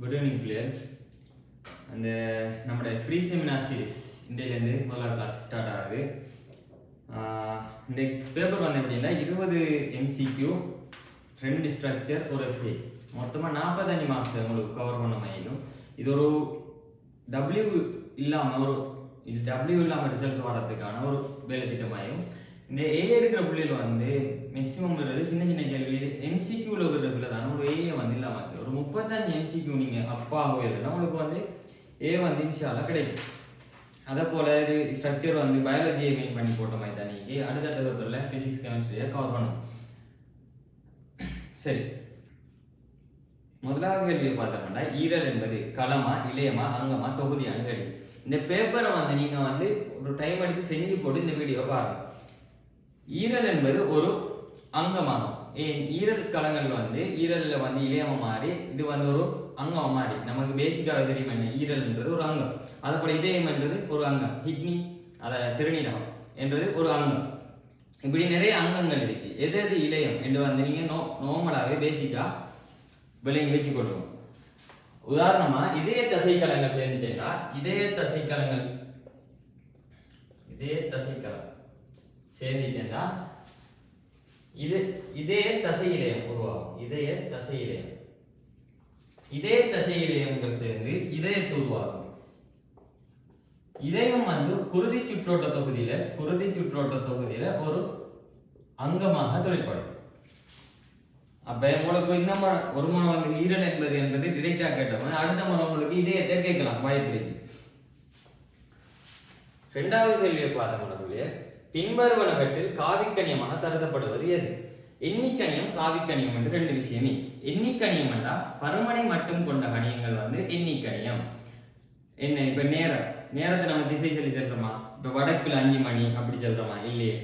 Good evening player. அந்த நம்முடைய free seminar series இன்றையிலேருந்து முதலாவது கிளாஸ் ஸ்டார்ட் ஆகுது. இந்த பேப்பர் வந்து எப்படின்னா 20 MCQ, 2 ஸ்ட்ரக்சர், ஒரு எஸ்ஏ, மொத்தமாக 45 மார்க்ஸ் உங்களுக்கு கவர் பண்ண மாதிரியும். இது ஒரு W இல்லாமல் ரிசல்ட்ஸ் வர்றதுக்கான ஒரு வேலை திட்டமாயும். இந்த ஏ எடுக்கிற பிள்ளைகள் வந்து மேக்ஸிமம் சின்ன சின்ன கேள்வி MCQவில் இருக்கிற பிள்ளை தானே ஒரு ஏ வந்து இல்லாமல் இருக்குது. ஒரு 35 MCQ நீங்கள் அப்பாக எழுதுனா உங்களுக்கு வந்து ஏ வந்து இன்ஷால்லா கிடைக்கும். அதே போல் இது ஸ்ட்ரக்சர் வந்து பயாலஜியை மெயின் பண்ணி போட்ட மாதிரி தான் நீங்கள் அடுத்தடுத்த பேப்பரில் ஃபிசிக்ஸ் கெமிஸ்ட்ரியை கவர் பண்ணணும். சரி, முதலாவது கேள்வியை பார்த்தோம்னா ஈரல் என்பது களமா, இளையமா, அங்கமா, தொகுதியான்னு கேள்வி. இந்த பேப்பரை வந்து நீங்கள் வந்து ஒரு டைம் எடுத்து செஞ்சு போட்டு இந்த வீடியோ பாருங்கள். ஈரல் என்பது ஒரு அங்கமாகும். ஈரல் களங்கள் வந்து ஈரலில் வந்து இளையமா மாறி இது வந்து ஒரு அங்கம் மாறி நமக்கு பேசிக்காக தெரியும் என்ன ஈரல்ன்றது ஒரு அங்கம். அதை போல இதயம் என்றது ஒரு அங்கம், கிட்னி அதை சிறுநீரகம் என்றது ஒரு அங்கம். இப்படி நிறைய அங்கங்கள் இருக்கு. எது எது இளையம் என்று வந்து நீங்கள் நார்மலாகவே பேசிக்காக விலைங்க வச்சு கொடுக்கணும். உதாரணமா இதய தசைக்கலங்கள் சேர்ந்துச்சேன்னா இதய தசைக்கலம் சேர்ந்துச்சேன்னா இதய தசை இலையம் உருவாகும். இதய தசை இலையங்கள் சேர்ந்து இதயத்தை உருவாகும். இதயம் வந்து குருதி சுற்றோட்ட தொகுதியில ஒரு அங்கமாக தொழிற்படும். அப்ப உங்களுக்கு இன்னும் ஒரு மனம் வந்து ஈரல் என்பது டிரெக்டா கேட்டோம். அடுத்த மனம் உங்களுக்கு இதயத்தை கேட்கலாம் வாய்ப்பு. இரண்டாவது கேள்வியை பார்த்தோம்னா பின்வருவனவற்றில் காவிக்கணியமாக கருதப்படுவது எது? எண்ணிக்கணியம், காவிக்கணியம் என்று 2 விஷயமே. எண்ணிக்கணியம் என்றால் பருமனை மட்டும் கொண்ட கணியங்கள் வந்து எண்ணிக்கணியம். என்ன இப்ப நேரத்தை நம்ம திசை சொல்லி சொல்றோமா? இப்ப வடக்குல 5 மணி அப்படி சொல்றோமா? இல்லையே.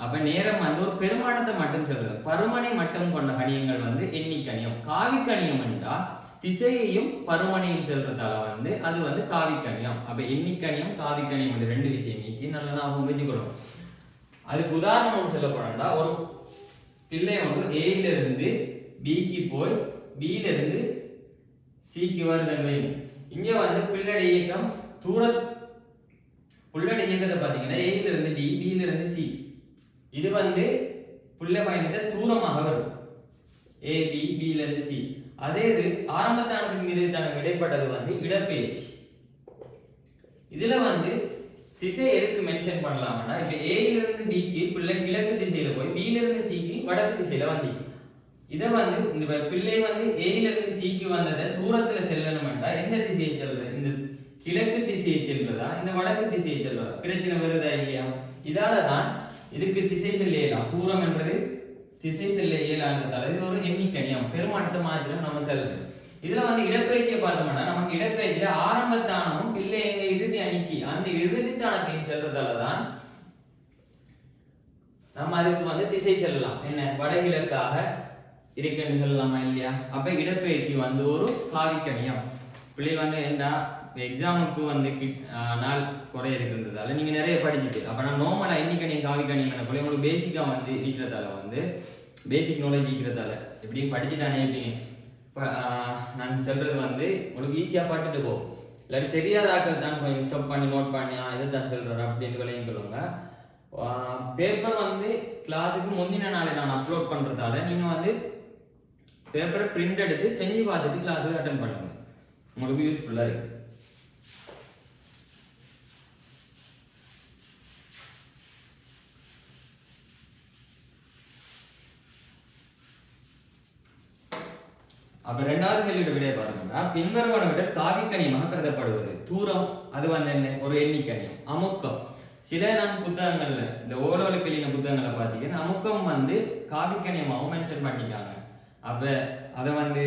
அப்ப நேரம் வந்து ஒரு பெருமானத்தை மட்டும் சொல்றது. பருமனை மட்டும் கொண்ட கணியங்கள் வந்து எண்ணிக்கணியம். காவிக்கணியம் என்றால் திசையையும் பருமனையும் செல்றதால வந்து அது வந்து காவிக்கணியம். அப்ப எண்ணிக்கணியம், காவிக்கணியம் என்று 2 விஷயம் நீக்கி நல்லா நான் வச்சுக்கணும். அதுக்கு உதாரணம் சொல்ல போனா ஒரு பிள்ளை வந்து ஏல இருந்து பிக்கு போய் பில இருந்து சிக்கு வருது. இங்க வந்து பிள்ளை இயக்கம் புள்ளட இயக்கத்தை பார்த்தீங்கன்னா ஏல இருந்து டி, பில இருந்து சி. இது வந்து புள்ள பயணத்தை தூரமாக வரும். ஏ பி, பில இருந்து சி. அதே இது ஆரம்பத்தானதுக்கு மீது இடைப்பட்டது வந்து இடப்பெயர்ச்சி. இதுல வந்து திசை எதுக்கு மென்ஷன் பண்ணலாம்னா இப்ப ஏயிலிருந்து பிக்கு பிள்ளை கிழக்கு திசையில போய் பில இருந்து சிக்கு வடக்கு திசையில வந்து இதை வந்து இந்த பிள்ளை வந்து ஏயிலிருந்து சிக்கு வந்ததை தூரத்துல செல்லணும்னா எந்த திசையை செல்றது? இந்த கிழக்கு திசையை செல்றதா இந்த வடக்கு திசையை செல்றதா? பிரச்சனை வருதா இல்லையா? இதாலதான் இதுக்கு திசை செல்ல இயலாம். தூரம் என்றது திசை செல்ல இயலான்றதால இது ஒரு எண்ணிக்கணியம். பெருமானத்தை மாத்திரம் நம்ம செல்றது. இதுல வந்து இடப்பெயர்ச்சியை பார்த்தோம்னா நமக்கு இடப்பெயர்ச்சியில ஆரம்பத்தானமும் பிள்ளை எங்க இறுதி அணிக்கு அந்த இறுதித்தானத்தையும் செல்றதாலதான் நம்ம அதுக்கு வந்து திசை செல்லலாம். என்ன வடகிழக்காக இருக்குன்னு சொல்லலாமா இல்லையா? அப்ப இடப்பெயர்ச்சி வந்து ஒரு காவிக்கணியம். பிள்ளை வந்து என்ன எக்ஸாமுக்கு வந்து நாள் குறைய இருக்கிறதால நீங்க நிறைய படிச்சுட்டு அப்ப நான் நார்மலா எண்ணிக்கணியம், காவிக்கணியம் என்ன பிள்ளை உங்களுக்கு பேசிக்கா வந்து இருக்கிறதால வந்து பேசிக் நாலேஜ் இருக்கிறதால எப்படியும் படிச்சுட்டானே இருப்பீங்க. நான் சொல்றது வந்து உங்களுக்கு ஈஸியா பட்டுட்டு போகும். இல்லாட்டி தெரியாத ஆக்கள் தான் கொஞ்சம் ஸ்டாப் பண்ணி நோட் பண்ணி இதை தான் சொல்றாரு அப்படின்னு விலையும் சொல்லுவாங்க. பேப்பர் வந்து கிளாஸுக்கு முந்தின நாளை நான் அப்லோட் பண்றதால நீங்க வந்து பேப்பரை பிரிண்ட் எடுத்து செஞ்சு பார்த்துட்டு கிளாஸுக்கு அட்டன் பண்ணுங்க. உங்களுக்கு யூஸ்ஃபுல்லா இருக்கு. அப்ப இரண்டாவது கேள்வியோட விடையை பார்த்தோம்னா பின்வருவனவற்றில் காவிக்கணியமாக கருதப்படுவது தூரம் அது வந்து என்ன ஒரு எண்ணிக்கணியம். அமுக்கம் சில நான் புத்தகங்கள்ல இந்த ஓரளவுக்கு எழுதின புத்தகங்களை பார்த்தீங்கன்னா அமுக்கம் வந்து காவிக்கணியமாகவும் மென்ஷன் பண்ணிக்காங்க. அப்ப அதை வந்து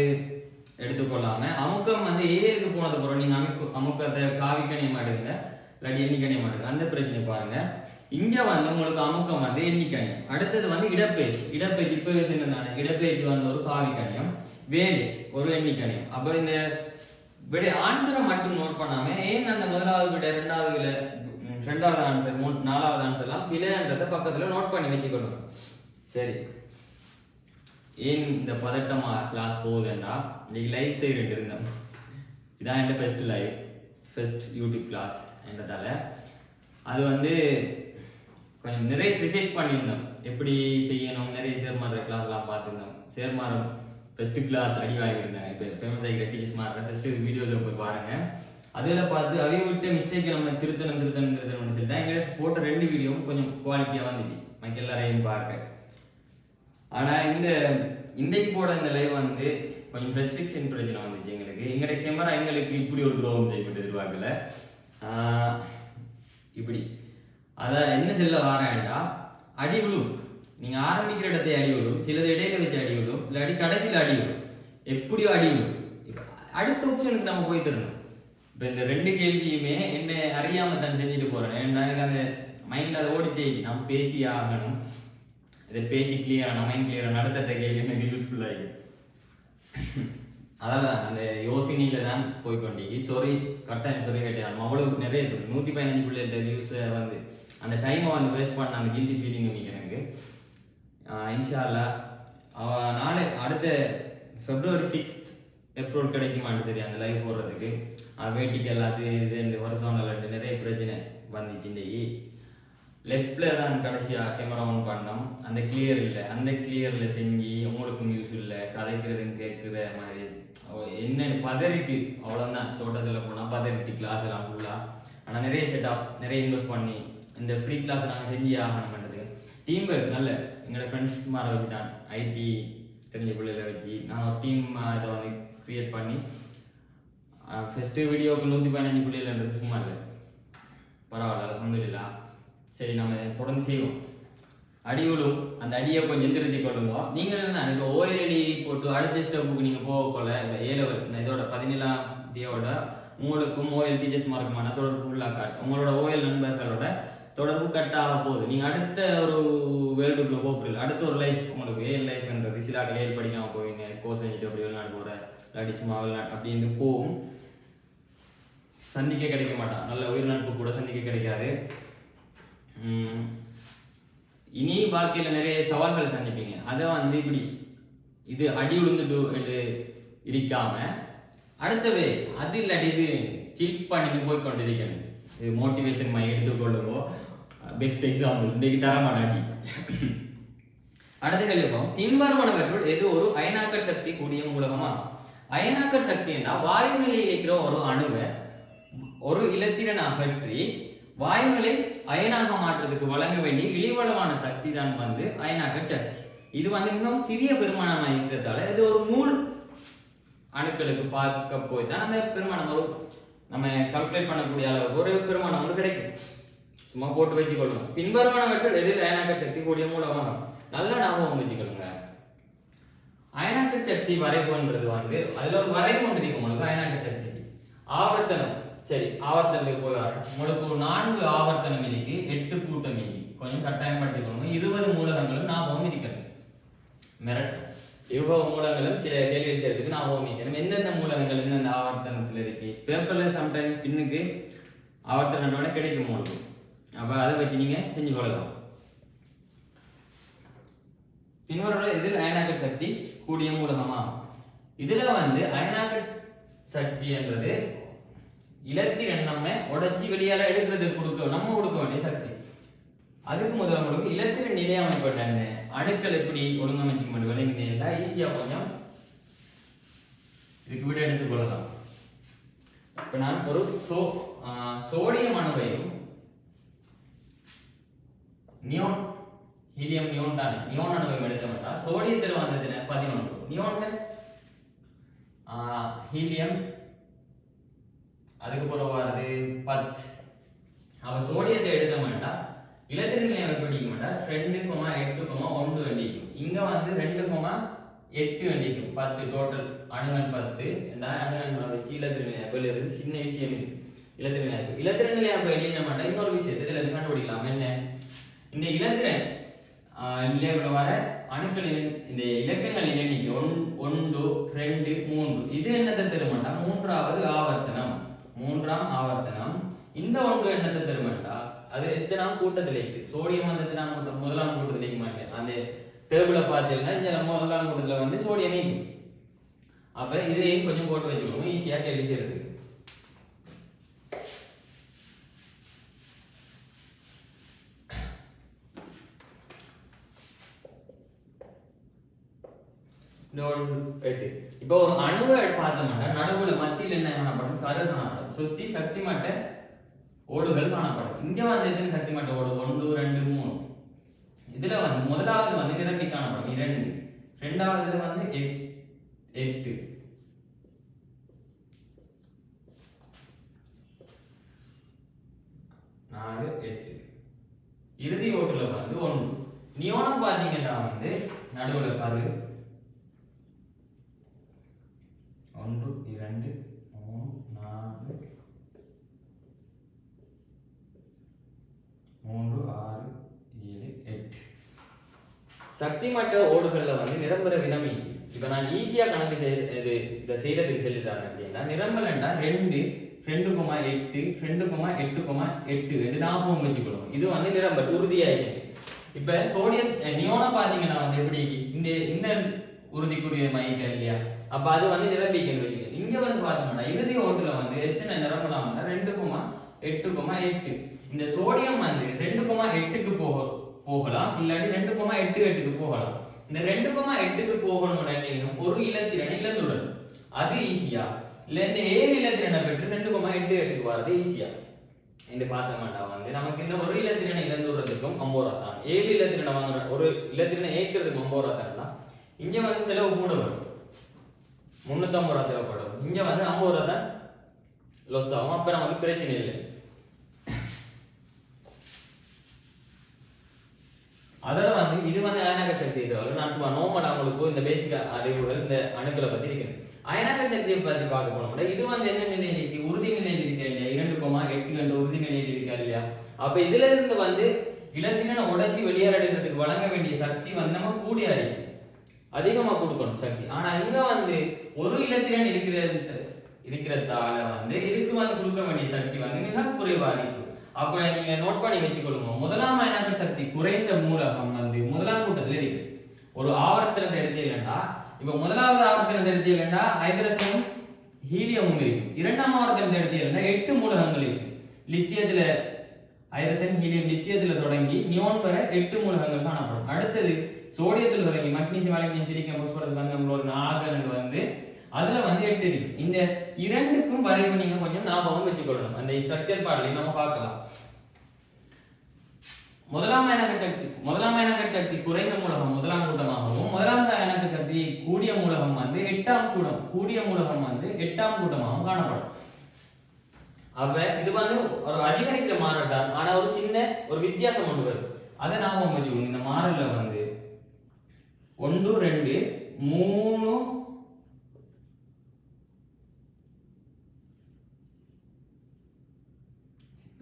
எடுத்துக்கொள்ளாம அமுக்கம் வந்து ஏழுக்கு போனது போறோம். நீங்க அமுக்கத்தை காவிக்கணியம் எடுங்க இல்லாட்டி எண்ணிக்கணியம் எடுங்க, அந்த பிரச்சனை பாருங்க. இங்க வந்து உங்களுக்கு அமுக்கம் வந்து எண்ணிக்கணியம். அடுத்தது வந்து இடப்பெயர்ச்சி. இப்பவே சொன்னதானே இடப்பெயர்ச்சி வந்து ஒரு காவிக்கணியம், வேலை ஒரு எண்ணிக்கணியம். அப்ப இந்த விட ஆன்சரை மட்டும் நோட் பண்ணாம ஏன் அந்த முதலாவது விட ரெண்டாவது ஆன்சர் 4வது ஆன்சர் எல்லாம் பிழைன்றத பக்கத்துல நோட் பண்ணி வச்சுக்கணும். சரி, ஏன் இந்த பதட்டமா கிளாஸ் போகுதுன்னா இன்னைக்கு லைஃப் சைடு இருந்தோம். இதான் என் first live, first YouTube class என்றதால அது வந்து கொஞ்சம் நிறைய ரிசர்ச் பண்ணியிருந்தோம், எப்படி செய்யணும். நிறைய சேர்மாற கிளாஸ்லாம் பார்த்துருந்தோம். சேர்மாரம் ஃபர்ஸ்ட் கிளாஸ் அடி வாங்கியிருந்தேன். இப்போ ஃபேமஸ் ஆகிற டீச்சர்ஸ் மாற ஃபர்ஸ்ட் வீடியோஸில் போய் பாருங்கள். அதில் பார்த்து அவைய விட்ட மிஸ்டேக்கை நம்ம திருத்தணும்னு சொல்லி தான் எங்களுக்கு போட்ட 2 வீடியோவும் கொஞ்சம் குவாலிட்டியாக வந்துச்சு மற்ற எல்லாரையும் பார்க்க. ஆனால் இன்றைக்கு போட இந்த லைவ் வந்து கொஞ்சம் ரெஸ்ட்ரிக்ஷன் பிரச்சனை வந்துச்சு எங்களுக்கு. எங்களோட கேமரா எங்களுக்கு இப்படி ஒரு துரோகம் செய்யப்பட்டு எதிர்பார்க்கல. இப்படி அதான் என்ன செல்ல வாரேன்டா, அடி விழும். நீங்கள் ஆரம்பிக்கிற இடத்தை அடி விழும், சிலது இடையில வச்சு அடி விழும், இல்லாட்டி கடைசியில் அடி விழும், எப்படியோ அடி விழும். அடுத்த ஆப்ஷனுக்கு நம்ம போய் தரணும். இப்போ இந்த 2 கேள்வியுமே என்ன அறியாமல் தான் செஞ்சுட்டு போகிறேன். எனக்கு அந்த மைண்டில் அதை ஓடிட்டே நம்ம பேசி ஆகணும், இதை பேசி கிளியரான மைண்ட் கிளியராக நடத்த கேள்வி எனக்கு யூஸ்ஃபுல்லாகி அதான் அந்த யோசனையில் தான் போய்கொண்டீங்க. சாரி கரெக்டாக சொல்லி கேட்டேன். அவ்வளோ நிறைய 115 பிள்ளைகிட்ட வியூஸை வந்து அந்த டைமை வந்து வேஸ்ட் பண்ண அந்த கில்ட்டி ஃபீலிங் எனக்கு. இன்ஷா அல்லாஹ் நாளை அடுத்த February 6th எப்ரோல் கிடைக்குமான்னு தெரியும் அந்த லைவ் போடுறதுக்கு. வேட்டிக்கு எல்லாத்தையும் இது ஹொரிசாண்டல் நிறைய பிரச்சனை வந்துச்சு. இன்றைக்கி லெஃப்டில் தான் கடைசியாக கேமரா ஆன் பண்ணோம், அந்த கிளியர் இல்லை. அந்த கிளியரில் செஞ்சு உங்களுக்கும் யூஸ் இல்லை, கதைக்கிறதுன்னு கேட்குற மாதிரி என்னென்னு பதறிட்டு அவ்வளோதான். ஷோட்டா சொல்ல போனால் பதறிட்டு கிளாஸ் எல்லாம் ஃபுல்லாக. ஆனால் நிறைய செட்டப் நிறைய இன்வெஸ்ட் பண்ணி இந்த ஃப்ரீ கிளாஸ் நாங்கள் செஞ்சு ஆகணும்ன்றது டீம் ஒர்க் நல்ல எங்களோட ஃப்ரெண்ட்ஸ் மாற வச்சு தான் ஐடி தெரிஞ்ச பிள்ளைகளை வச்சு நாங்கள் ஒரு டீம் இதை வந்து க்ரியேட் பண்ணி ஃபஸ்ட்டு வீடியோவுக்கு 115 பிள்ளைகள்ன்றது சும்மா இல்லை, பரவாயில்ல அல்ஹம்துலில்லாஹ். சரி நம்ம தொடர்ந்து செய்வோம். அடிகளும் அந்த அடியை கொஞ்சம் திருத்தி கொள்ளுங்க. நீங்கள் தான் இப்போ ஓஎல்எடி போட்டு அடுத்த ஸ்டெப்புக்கு நீங்கள் போகக்கொள்ள A-level இதோட 17ஆம் உங்களுக்கும் ஓஎல் டீச்சர்ஸ் மார்க்குமான தொடர்பு ஃபுல்லாக உங்களோட ஓஎல் நண்பர்களோட தொடர்பு கட் ஆக போகுது. நீங்கள் அடுத்த ஒரு வேர்ல்டுக்குள்ளே போகிறீங்க, அடுத்த ஒரு லைஃப் உங்களுக்கு ஏஎல் லைஃப்ன்றது. சிலாக்கள் ஏஎல் படிக்காமல் போவீங்க, கோர்ஸ் செஞ்சுட்டு அப்படி வெளிநாடு போகிற இல்லாட்டி சும்மா வெளிநாடு அப்படின்னு போகும், சந்திக்க கிடைக்க மாட்டான். நல்ல உயிர் நட்பு கூட சந்திக்க கிடைக்காது. இனி வாழ்க்கையில் நிறைய சவால்களை சந்திப்பீங்க. அதை வந்து இப்படி இது அடி விழுந்துட்டு இருக்காம அடுத்தவே அது இல்லாட்டி இது சில் பண்ணிட்டு போய் கொண்டிருக்கணும். இது மோட்டிவேஷன் மாதிரி எடுத்துக்கொள்ளுங்க. பெஸ்ட் எக்ஸாம்பிள் இன்றைக்கு தரமாட்டாண்டி. அடுத்த கேள்வி, பின்வருவனவற்றுள் எது ஒரு அயனாக்கல் சக்தி கூடிய மூலகமா? அயனாக்கல் சக்தி என்றால் வாயு நிலையில் இருக்கிற ஒரு அணுவை ஒரு இலத்திரன் அகற்றி வாயுநிலை அயனாக மாற்றத்துக்கு வழங்க வேண்டிய இழிவளவான சக்தி தான் வந்து அயனாக்கல் சக்தி. இது வந்து மிகவும் சிறிய பெருமானமாக இருக்கிறதால இது ஒரு மூல் அணுக்களுக்கு பார்க்க போய் தான் அந்த பெருமானம் ஒரு நம்ம கால்குலேட் பண்ணக்கூடிய அளவுக்கு ஒரு பெருமானம் ஒன்று கிடைக்கும். சும்மா போட்டு வச்சுக்கொள்ளுங்க. பின்வருவனவற்றில் எதில் அயனாக்கல் சக்தி கூடிய மூலமாக நல்லா ஞாபகம் வச்சுக்கொள்ளுங்க. அயனாக்கல் சக்தி வரைவுன்றது வந்து அதுல ஒரு வரைவு ஒன்று இருக்கும் உங்களுக்கு. அயனாக்கல் சக்தி ஆவர்த்தனம், சரி ஆவர்த்தனத்துக்கு போய் வர உங்களுக்கு 4 ஆவர்த்தனம் இருக்கு, 8 கூட்டம் இருக்கு. கொஞ்சம் கட்டாயம் படிச்சுக்கோங்க. 20 மூலகங்களும் ஞாபகம் இருக்கிறது. மிரட் 20 மூலங்களும் சில கேள்விகள் சேர்த்துக்கு ஞாபகம் இருக்கிறது. எந்தெந்த மூலகங்கள் எந்தெந்த ஆவர்த்தனத்தில் இருக்கு பேப்பர்ல சம்டைம் பின்னுக்கு ஆவர்த்தனோட கிடைக்கும் உங்களுக்கு. அப்ப அதை வச்சு நீங்க செஞ்சு கொள்ளலாம். பின்வருவன இதில் அயனாக்கல் சக்தி கூடிய மூலகமா? இதுல வந்து அயனாக்கல் சக்தி என்றது இலத்திரன் நம்ம உடைச்சி வெளியால எடுக்கிறது நம்ம கொடுக்க வேண்டிய சக்தி. அதுக்கு முதல்ல உங்களுக்கு இலத்திரன் நிலை அமைப்பட்ட அணுக்கள் எப்படி ஒழுங்கமைச்சிக்க மாட்டேன் விளங்கினா ஈஸியா கொஞ்சம் இதுக்கு விட எடுத்துக் கொள்ளலாம். இப்ப நான் ஒரு சோடியம் அணுவையும் நியோன் ஹீலியம் நியோன் தானே நியோன் அணுவையும் எடுத்தோம்னா சோடியத்தில் வந்தது 11, நியோன்ல ஹீலியம் அதுக்கு பிறகு வருது 10. அவ சோடியத்தை எடுக்க மாட்டா இலத்திரன் நிலையம் படிக்க மாட்டா 2,8,1 வண்டிக்கும். இங்க வந்து 2,8 வண்டிக்கும் 10 டோட்டல் அணுகன் 10. இந்த அணுகன் வச்சு இலத்திரன் நிலையம் வெளியிறது சின்ன விஷயம் இது. இலத்திரன் நிலையம் வெளியிட மாட்டா இன்னொரு விஷயத்தை இதுல கண்டுபிடிக்கலாம். என்ன இந்த இலத்திரன் நிலையத்தில் வர அணுக்களின் இந்த இலக்கங்களின் எண்ணிக்கை 1, 2, 3. இது என்னத்தை தருமாட்டா 3வது ஆவர்த்தனம். 3ஆம் ஆவர்த்தனம். இந்த 1 என்னத்தை தருமாட்டா அது எத்தனாம் கூட்டத்தில் இருக்கு. சோடியம் வந்து எத்தனாம் கூட்டம்? முதலாம் கூட்டத்தில் இருக்க மாட்டேன். அந்த டேபிளை பார்த்தீங்கன்னா இந்த முதலாம் கூட்டத்தில் வந்து சோடியம் இருக்கும். அப்ப இதையும் கொஞ்சம் போட்டு வச்சுக்கோங்க ஈஸியா கேள்வி செய்யறதுக்கு. இந்த 1 8. இப்போ ஒரு அணுவை பார்த்தோம்னா நடுவுல மத்தியில் என்ன காணப்படும்? கரு காணப்படும். சுத்தி சக்தி மட்ட ஓடுகள் காணப்படும். இங்க வந்து எத்தனை சக்தி மட்ட ஓடு? 1 2 3. இதுல வந்து முதலாவது வந்து நிரம்பி காணப்படும் 2, இரண்டாவதுல வந்து 8, 4 8. இறுதி ஓட்டுல வந்து 1. நியோனம் பாத்தீங்கன்னா வந்து நடுவுல கரு 1 2 3 4 3 6 7 8. சக்தி மட்ட ஓடுகள்ல வந்து நிரம்புற விதம் இப்ப நான் ஈஸியா கணக்கு இதை செய்யறதுக்கு சொல்லிட்டாங்க அப்படின்னா நிரம்பலன்னா 2 2,8 2,8,8 என்று ஞாபகம் வச்சுக்கணும். இது வந்து நிரம்பல் உறுதியாயிருக்கு. இப்ப சோடியம் நியோனை பாத்தீங்கன்னா வந்து எப்படி இந்த உறுதிக்குரிய மைக்க இல்லையா? அப்ப அது வந்து நிரம்பிக்கணும் வச்சுக்கணும். இங்க வந்து பார்த்தோம்னா இறுதி ஓட்டுல வந்து எத்தனை நிரம்பலாம்னா 2,8,8. இந்த சோடியம் வந்து 2,8க்கு போகலாம், இல்லாட்டி 2,88க்கு போகலாம். இந்த 2,8க்கு போகணும் ஒரு இலத்திரனை இழந்துடன் அது ஈஸியா, இல்ல இந்த 7 இலத்திரனை பெற்று 2,88க்கு வர்றது ஈஸியா என்று பார்த்தோம்னா வந்து நமக்கு இந்த ஒரு இலத்திரனை இழந்துடுறதுக்கும் 50 ரூபா தான். 7 இலத்திரனை வாங்குற ஒரு இலத்திரனை ஏற்கிறதுக்கு 50 ரூபா தான்டா. இங்க வந்து செலவு கூட வரும், 350 ரூபா தேவைப்படும். இங்க வந்து 50 ரூபா தான் லொஸ் ஆகும். அப்ப நமக்கு பிரச்சனை இல்லை. அதோட வந்து இது வந்து அயனாக்க சக்தி தவிர நான் சும்மா நோமல் அவங்களுக்கு இந்த பேசிக் அறிவுகள் இந்த அணுக்களை பத்தி இருக்கிறேன். அயனாக்க சக்தியை பத்தி பார்க்க போனோம்னா இது வந்து என்ன நிலையில் இருக்கு? உறுதி நிலையில் இருக்கா இல்லையா? 2,8 என்ற உறுதி நிலையில் இருக்கா இல்லையா? அப்ப இதுல இருந்து வந்து இலத்திரனை உடைச்சி வெளியேறதுக்கு வழங்க வேண்டிய சக்தி வந்து நம்ம கூடிய அறிவு அதிகமா கொடுக்கணும் சக்தி. ஆனா இங்க வந்து ஒரு இலத்திரன் இருக்கிறதால வந்து இதுக்கு வந்து கொடுக்க வேண்டிய சக்தி வந்து மிக குறைவா இருக்கு. அப்ப நீங்க நோட் பண்ணி வச்சுக்கொள்ளுங்க. முதலாம் அயனாக்க சக்தி குறைந்த மூலகம் வந்து முதலாம் கூட்டத்துல இருக்கு. ஒரு ஆவர்த்தனத்தை எடுத்தீங்கன்னா இப்ப முதலாவது ஆவர்த்தனத்தை எடுத்தீங்கன்னா ஹைட்ரஜனும் ஹீலியமும் இருக்கு. இரண்டாம் ஆவர்த்தனத்தை எடுத்தீங்கன்னா 8 மூலகங்கள் இருக்கு. லித்தியத்துல ஹைட்ரஜன் ஹீலியம் லித்தியத்துல தொடங்கி நியோன் வரை 8 மூலகங்கள் காணப்படும். அடுத்தது சோடியத்தில் தொடங்கி மக்னீசியம் அலுமினியம் சிலிக்கம் பாஸ்பரஸ் தங்கம் குளோரின் ஆர்கான் வந்து அதுல வந்து 8 இருக்கு. இந்த இரண்டுக்கும் வரைவு நீங்க கொஞ்சம் ஞாபகம் வச்சுக்கொள்ளணும். அந்த ஸ்ட்ரக்சர் பார்ட்லயும் நம்ம பார்க்கலாம். முதலாம் அயனாக்க சக்தி குறைந்த மூலகம் முதலாம் கூட்டமாகவும், முதலாம் அயனாக்க சக்தி கூடிய மூலகம் வந்து 8ஆம் கூட்டமாகவும் காணப்படும். அப்ப இது வந்து ஒரு அதிகரிக்கிற மாறல் தான். ஆனா ஒரு சின்ன ஒரு வித்தியாசம் ஒன்று வருது. அதை ஞாபகம் வச்சுக்கணும். இந்த மாறல்ல வந்து 1 2 3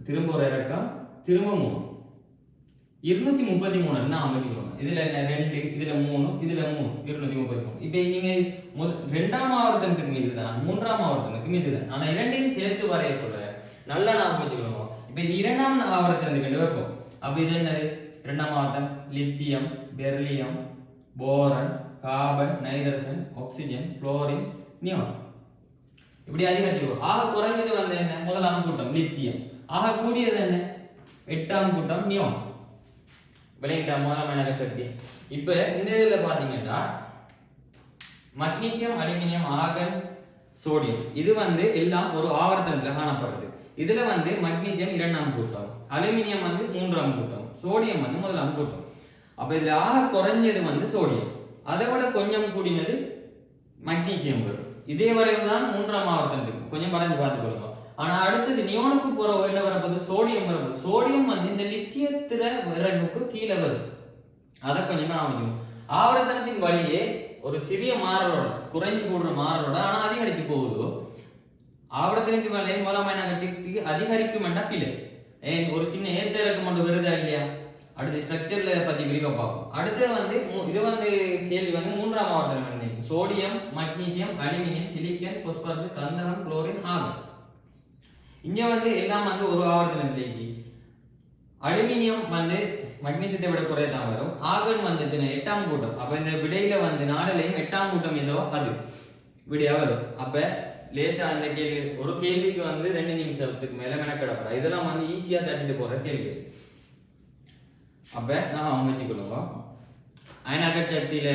திரும்ப ஒரு இறக்கம் திரும்ப 3 233 அமைச்சுக்கணும். இதுல என்ன 2 இதுல 3 இதுல 3 233. இப்ப நீங்க இரண்டாம் ஆவர்த்தனத்துக்கு மீது தான் மூன்றாம் ஆவர்த்தனத்துக்கு மீது தான். ஆனா இரண்டையும் சேர்த்து வரையக்குள்ள நல்லா ஞாபகம் வச்சுக்கணும். இப்ப இது இரண்டாம் ஆவர்த்தனத்துக்கு வைப்போம். அப்ப இது என்னது? இரண்டாம் ஆவர்த்தனம் lithium, beryllium, boron, carbon, nitrogen, oxygen, fluorine, neon. இப்படி அதிகரிச்சு ஆக குறைஞ்சது வந்து என்ன? முதலாம் கூட்டம் லித்தியம். ஆக கூடியது என்ன? 8ஆம் கூட்டம் நியான். விளையிட்டா முதலாம் அயனாக்க சக்தி. இப்ப இந்த இதுல பாத்தீங்கன்னா மக்னீசியம், அலுமினியம், ஆர்கான், சோடியம் இது வந்து எல்லாம் ஒரு ஆவர்த்தனத்துல காணப்படுது. இதுல வந்து மக்னீசியம் 2ஆம் கூட்டம், அலுமினியம் வந்து 3ஆம் கூட்டம், சோடியம் வந்து முதலாம் கூட்டம். அப்ப இதுல ஆக குறைஞ்சது வந்து சோடியம், அதை விட கொஞ்சம் கூடினது மக்னீசியம் வரும். இதே வரைவு தான் 3ஆம் ஆவர்த்தனத்துக்கு கொஞ்சம் பறந்து பார்த்துக்கொள்ளுங்க. ஆனா அடுத்தது நியோனுக்கு போற என்ன வரப்போது? சோடியம் வரப்போது. சோடியம் வந்து இந்த லித்தியத்துல விரலுக்கு கீழே வரும். அதை கொஞ்சமா அமைக்கணும். ஆவர்த்தனத்தின் வழியே ஒரு சிறிய மாறலோட குறைஞ்சு கூடுற மாறலோட ஆனா அதிகரிச்சு போகுது. ஆவர்த்தனத்தின் வழியே மூலமா என்ன சக்திக்கு அதிகரிக்கும் பிள்ளை ஏன் ஒரு சின்ன ஏத்த இறக்கம் கொண்டு வருதா இல்லையா? அடுத்து ஸ்ட்ரக்சர்ல பத்தி விரிவா பார்ப்போம். அடுத்து வந்து இது வந்து கேள்வி வந்து 3ஆம் ஆவர்த்தனம் sodium, magnesium, aluminium, silicon, phosphorus, கந்தகம், குளோரின், ஆர்கான். இங்க வந்து எல்லாம் வந்து ஒரு ஆவர்த்தனத்திலேக்கு அலுமினியம் வந்து மக்னீசியத்தை விட குறையதான் வரும். ஆர்கான் வந்து 8ஆம் கூட்டம். அப்ப இந்த விடையில வந்து 4லையும் 8ஆம் கூட்டம் ஏதோ அது விடையா வரும். அப்ப லேசா அந்த கேள்வி ஒரு கேள்விக்கு வந்து 2 நிமிஷத்துக்கு மேல மெனக்கிடப்படும். இதெல்லாம் வந்து ஈஸியா தட்டிட்டு போற கேள்வி. அப்ப நான் வச்சுக்கொள்ளுங்க. அயனாக்க சக்தியில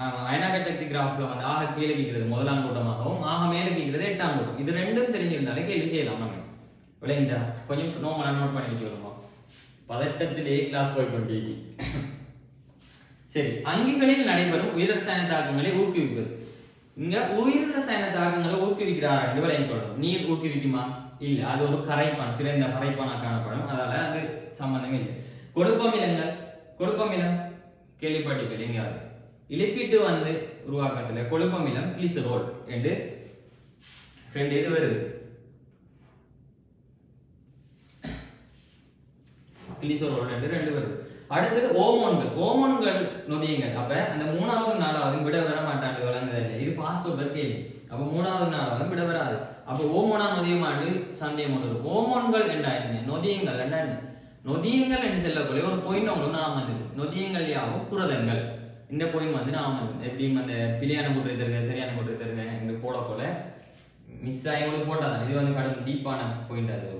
அயனாக்க சக்தி கிராஃப்ல வந்து ஆக கீழே கீக்கிறது முதலாம் கூட்டமாகவும் ஆக மேலே கீக்கிறது 8ஆம் கூட்டம். இது ரெண்டும் தெரிஞ்சிருந்தாலே கேள்வி செய்யலாம் நம்ம. விளையாண்டா கொஞ்சம் நோட் பண்ணிட்டு வருமா, பதட்டத்திலே கிளாஸ் போய் கொண்டீங்க. சரி, அங்கிகளில் நடைபெறும் உயிர் ரசாயன தாக்கங்களை ஊக்குவிப்பது. இங்க உயிர் ரசாயன தாக்கங்களை ஊக்குவிக்கிறார் என்று விளங்கிக் கொள்ளும். நீர் ஊக்குவிக்குமா? இல்ல, அது ஒரு கரைப்பான், சிறந்த கரைப்பானா காணப்படும். அதால அது சம்பந்தமே இல்லை. கொடுப்பமிலங்கள், கொடுப்பமிலம் கேள்விப்பட்டிருப்பீங்க எங்கேயாவது? இலிப்பிட்டு வந்து உருவாக்கத்துல கொழுப்பமிலம் கிளிசரோல் என்று 2 இது வருது. கிளிசரோல் என்று 2 வருது. அடுத்தது ஓமோன்கள், ஓமோன்கள் நொதியங்கள். அப்ப அந்த 3வது 4வது விட வர மாட்டாண்டு வழங்குது. இது பாஸ்போர்ட் கேள்வி. அப்ப 3வது 4வது விட வராது. அப்ப ஓமோனா நொதியமாண்டு சந்தேகம் ஒன்று இருக்கும். ஓமோன்கள் என்றா என்ன, நொதியங்கள் என்றா என்ன? நொதியங்கள் என்று சொல்லக்கூடிய ஒரு பாயிண்ட் உங்களுக்கு நாம வந்து நொதியங்கள் யாவும் புரதங்கள். இந்த பாயிண்ட் வந்து நாம எப்படி அந்த பிழையான கூட்டு தருக சரியான கூட்டு தருக என்று போட போல மிஸ் ஆகி போட்டாதான் இது வந்து கடும் டீப்பான பாயிண்ட். அது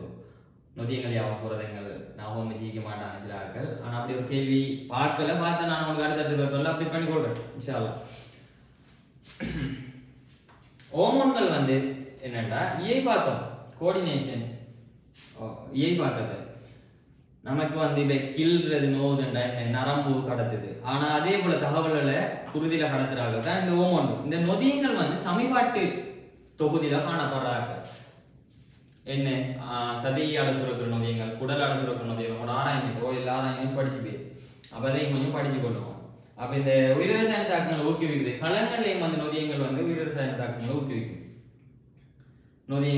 நொதியங்கள் யாவும் புரதங்கள் ஞாபகம் வச்சுக்க மாட்டாங்க சில ஆட்கள். ஆனா அப்படி ஒரு கேள்வி பார்க்கல, பார்த்தா நான் உங்களுக்கு அடுத்தடுத்து பேப்பர்ல அப்படி பண்ணி கொள்றேன் இன்ஷா அல்லாஹ். ஹோமோன்கள் வந்து என்னன்னா இயல்பாக்கம், கோஆர்டினேஷன், இயல்பாக்கத்தை நமக்கு வந்து இதை கில்றது நோவுதுண்டா நரம்பு கடத்துது. ஆனா அதே போல தகவல்களை குருதியில கடத்துறாங்க தான் இந்த ஹோமோன்கள். இந்த நொதியங்கள் வந்து சமிபாட்டு தொகுதியில காணப்படுறாங்க. என்ன சதையால சுரக்கிற நொதியங்கள், குடலால சுரக்கிற நொதியங்கள் கூட ஆராய்ச்சிட்டோ இல்லை ஆராய்ச்சி படிச்சு போய் அப்ப அதையும் கொஞ்சம் படிச்சு கொள்ளுவோம். அப்ப இந்த உயிர் ரசாயன தாக்கங்களை ஊக்குவிக்குது. களங்கள்லையும் அந்த நொதியங்கள் வந்து உயிர் ரசாயன தாக்கங்களை ஊக்குவிக்கும். நொதி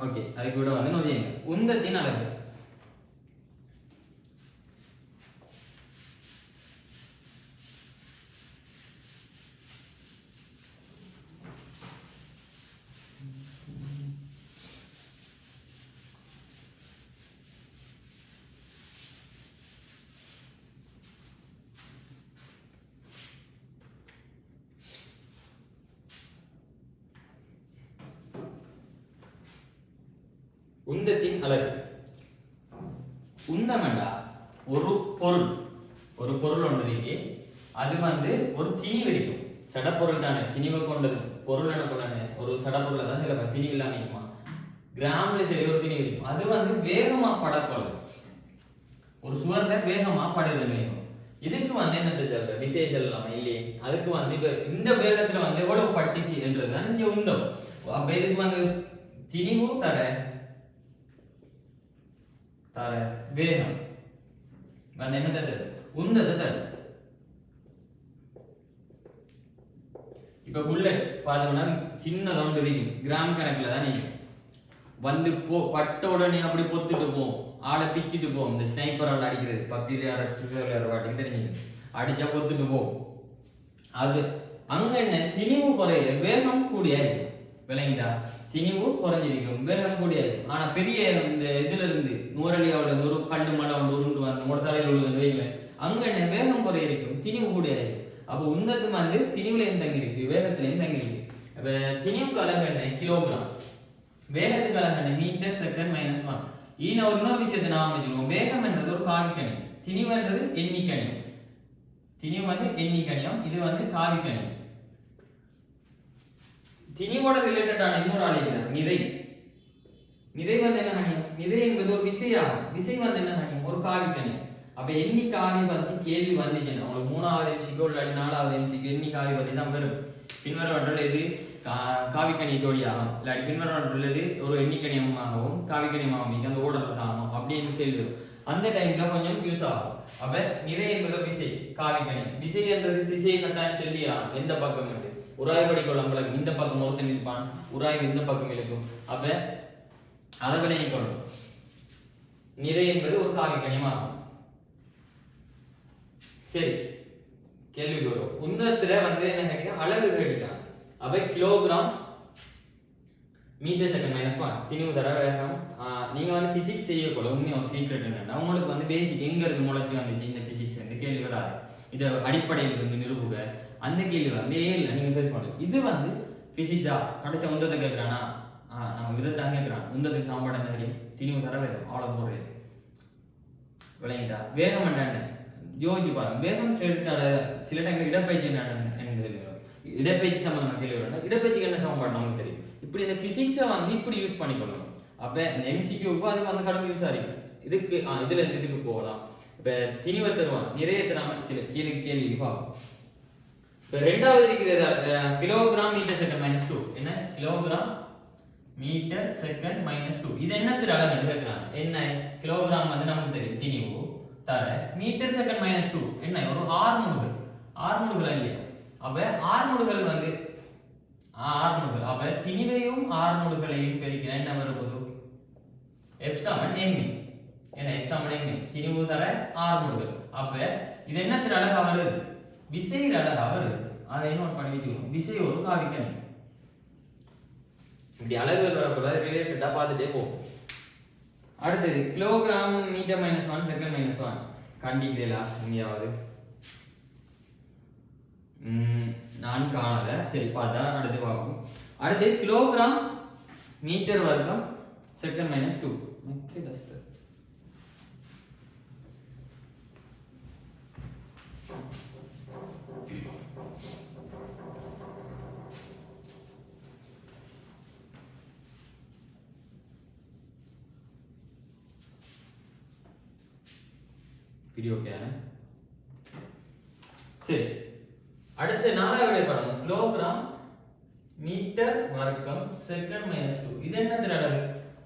ஓகே, அதுக்கு கூட வந்து நொதியங்கள். உந்தத்தின் அளவு, உந்தத்தின் அளவு. உந்தமண்டா ஒரு பொருள், ஒரு பொருள் ஒன்று இருக்கு. அது வந்து ஒரு திணிவு இருக்கும். சடப்பொருள் தானே, திணிவை கொண்டது பொருள் என்ன கொண்டானே ஒரு சடப்பொருளை தான் சில திணிவு இல்லாம இருக்குமா, கிராம்ல சரி ஒரு திணிவு இருக்கும். அது வந்து வேகமா படப்போல ஒரு சுவர்ல வேகமா படுதல் வேணும். இதுக்கு வந்து என்ன சொல்ற விசேஷம் இல்லாம இல்லையே. அதுக்கு வந்து இந்த வேகத்துல வந்து எவ்வளவு பட்டுச்சு என்றதுதான் இங்க உந்தம். அப்ப இதுக்கு வந்து திணிவு தர தர வேகம் வந்து என்ன தருது, உந்தத்தை தருது. இப்ப புல்லட் பார்த்தோம்னா சின்னதொன்று இருக்கும், கிராம் கணக்குல தான் நீங்க வந்து பட்ட உடனே அப்படி பொத்துட்டு போவோம், ஆளை பிச்சுட்டு போவோம். இந்த ஸ்னைப்பரால் அடிக்கிறது பப்ஜி வாட்டி தெரிஞ்சுங்க, அடிச்சா பொத்துட்டு போவோம். அது அங்க என்ன திணிவு குறைய வேகம் கூடிய விளங்கிட்டா, திணிவு குறைஞ்சிருக்கும் வேகம் கூடிய. ஆனா பெரிய இந்த இதுல இருந்து நூறலியாவோட ஒரு கண்டு மலை ஒன்று உருண்டு வந்து ஒரு தலையில் உழுதுன்னு வைங்களேன், அங்க என்ன வேகம் குறைய இருக்கும், திணிவு கூடிய. அப்போ உந்தத்து வந்து திணிவுலையும் தங்கி இருக்கு, வேகத்திலையும் தங்கி இருக்கு. அப்ப திணிவுக்கு அழகு என்ன கிலோகிராம், வேகத்துக்கு அழகு என்ன மீட்டர் செகண்ட் -1. இன்னொரு விஷயத்தை நாம வச்சுக்கணும், வேகம் என்றது ஒரு காவிக்கணியம், திணிவு என்றது எண்ணிக்கணியம். திணிவு வந்து எண்ணிக்கணியம், இது வந்து காவிக்கணியம். திணிவோட ரிலேட்டடான இன்னொரு ஆளுகிறார் நிறை. நிறை வந்து என்ன கணியம், நிறை என்பது ஒரு விசையாகும், விசை வந்து என்ன கணியம் ஒரு காவிக்கணியம். அப்ப எண்ணி காவி பத்தி கேள்வி வந்துச்சுன்னா உங்களுக்கு 3வது எம்சிக்கோ இல்லாட்டி 4வது எம்சிக்கு எண்ணி காவி பத்தி தான் வரும். பின்வரவற்றில் எது காவிக்கணிய ஜோடியாகும், இல்லாட்டி பின்வரவற்றில் எது ஒரு எண்ணிக்கணியமாகவும் காவிக்கணியமாகவும் அந்த ஓடல தாகும் அப்படின்னு கேள்வி வரும். அந்த டைம்ல கொஞ்சம் யூஸ் ஆகும். அப்ப நிறை என்பது விசை, காவிக்கணியம். விசை என்றது திசையை கட்டாயம் சொல்லியா எந்த பக்கம் என்று உராய்வு படிக்கொள்ளும், இந்த பக்கம் ஒருத்தன் இருப்பான், உராய்வு இந்த பக்கம் இருக்கும். அப்ப அதை விளங்கிக் கொள்ளும். நிறை என்பது ஒரு காவிக்கணியமாகும். சரி, கேள்வி வரும். உந்தத்துல வந்து என்ன கேட்டீங்க, அலகு கேட்டீங்க. அப்ப கிலோகிராம் மீட்டர் செகண்ட் -1 திணிவு தர வேகம். நீங்க வந்து பிசிக்ஸ் செய்யக்கூட உண்மையா ஒரு சீக்ரெட் என்னன்னா, உங்களுக்கு வந்து பேசிக் எங்க இருக்கு முளைச்சி வந்துச்சு இந்த பிசிக்ஸ் இந்த கேள்வி வராது. இதை அடிப்படையில் இருந்து நிரூபுக அந்த கேள்வி வந்து இல்லை நீங்க பேச மாட்டோம். இது வந்து பிசிக்ஸா கடைசி உந்தத்தை கேட்கிறானா, நம்ம விதத்தான் கேட்கிறான். உந்தத்துக்கு சாப்பாடு என்ன தெரியும், திணிவு தர வேகம், அவ்வளவு போடுறது விளங்கிட்டா. வேகம் என்ன யோசிச்சு பாருங்க. வேகம் சில டைம் இடப்பயிற்சி இடப்பயிற்சி சம்பந்தமா கேள்வி வரும். இடப்பயிற்சிக்கு என்ன சமன்பாடு நமக்கு தெரியும். இப்படி இந்த பிசிக்ஸை வந்து இப்படி யூஸ் பண்ணிக்கொள்ளணும். அப்ப இந்த எம்சிக்யூக்கு அதுக்கு வந்து கடும் யூஸ் ஆகும். இதுக்கு இதுல இருந்து இதுக்கு போகலாம். இப்ப திணிவை தருவான் நிறைய தராம சில கேள்வி பார்ப்போம். இப்ப ரெண்டாவது இருக்கிறது கிலோகிராம் மீட்டர் செகண்ட் -2. என்ன கிலோகிராம் மீட்டர் செகண்ட் -2. இது என்னத்துக்கு அழகு கேட்கிறான். என்ன கிலோகிராம் வந்து நமக்கு தெரியும் திணிவு தர மீட்டர் செகண்ட் -2 என்ன ஒரு ஆர்முடுகள் இல்லையா. அப்ப ஆர்முடுகள் வந்து ஆர்முடுகள். அப்ப திணிவையும் ஆர்முடுகளையும் பெருக்கினா என்ன வரும்போது F சமன் ma. என்ன F சமன் ma திணிவு தர ஆர்முடுகள். அப்ப இது என்னத்துக்கு அழகா வருது விசை அழகா வருது. அதை நோட் பண்ணி வச்சுக்கணும். விசை ஒரு காவிக்கணும். இப்படி அழகுகள் வரக்கூடாது. ரிலேட்டடா பார்த்துட்டே போகும். அடுத்தது கிலோகிராம் மீட்டர் -1 செகண்ட் -1 கண்டிப்பா எங்கேயாவது நான் காணல. சரி பார்த்தா அடுத்து பார்ப்போம். அடுத்து கிலோகிராம் மீட்டர் வர்க்கம் செகண்ட் -2 முக்கிய கஷ்டம். வீடியோ கேன சரி. அடுத்து நாலாவது விடைப்படம் கிலோகிராம் மீட்டர் வர்க்கம் செகண்ட் -2. இது என்னது அழகு.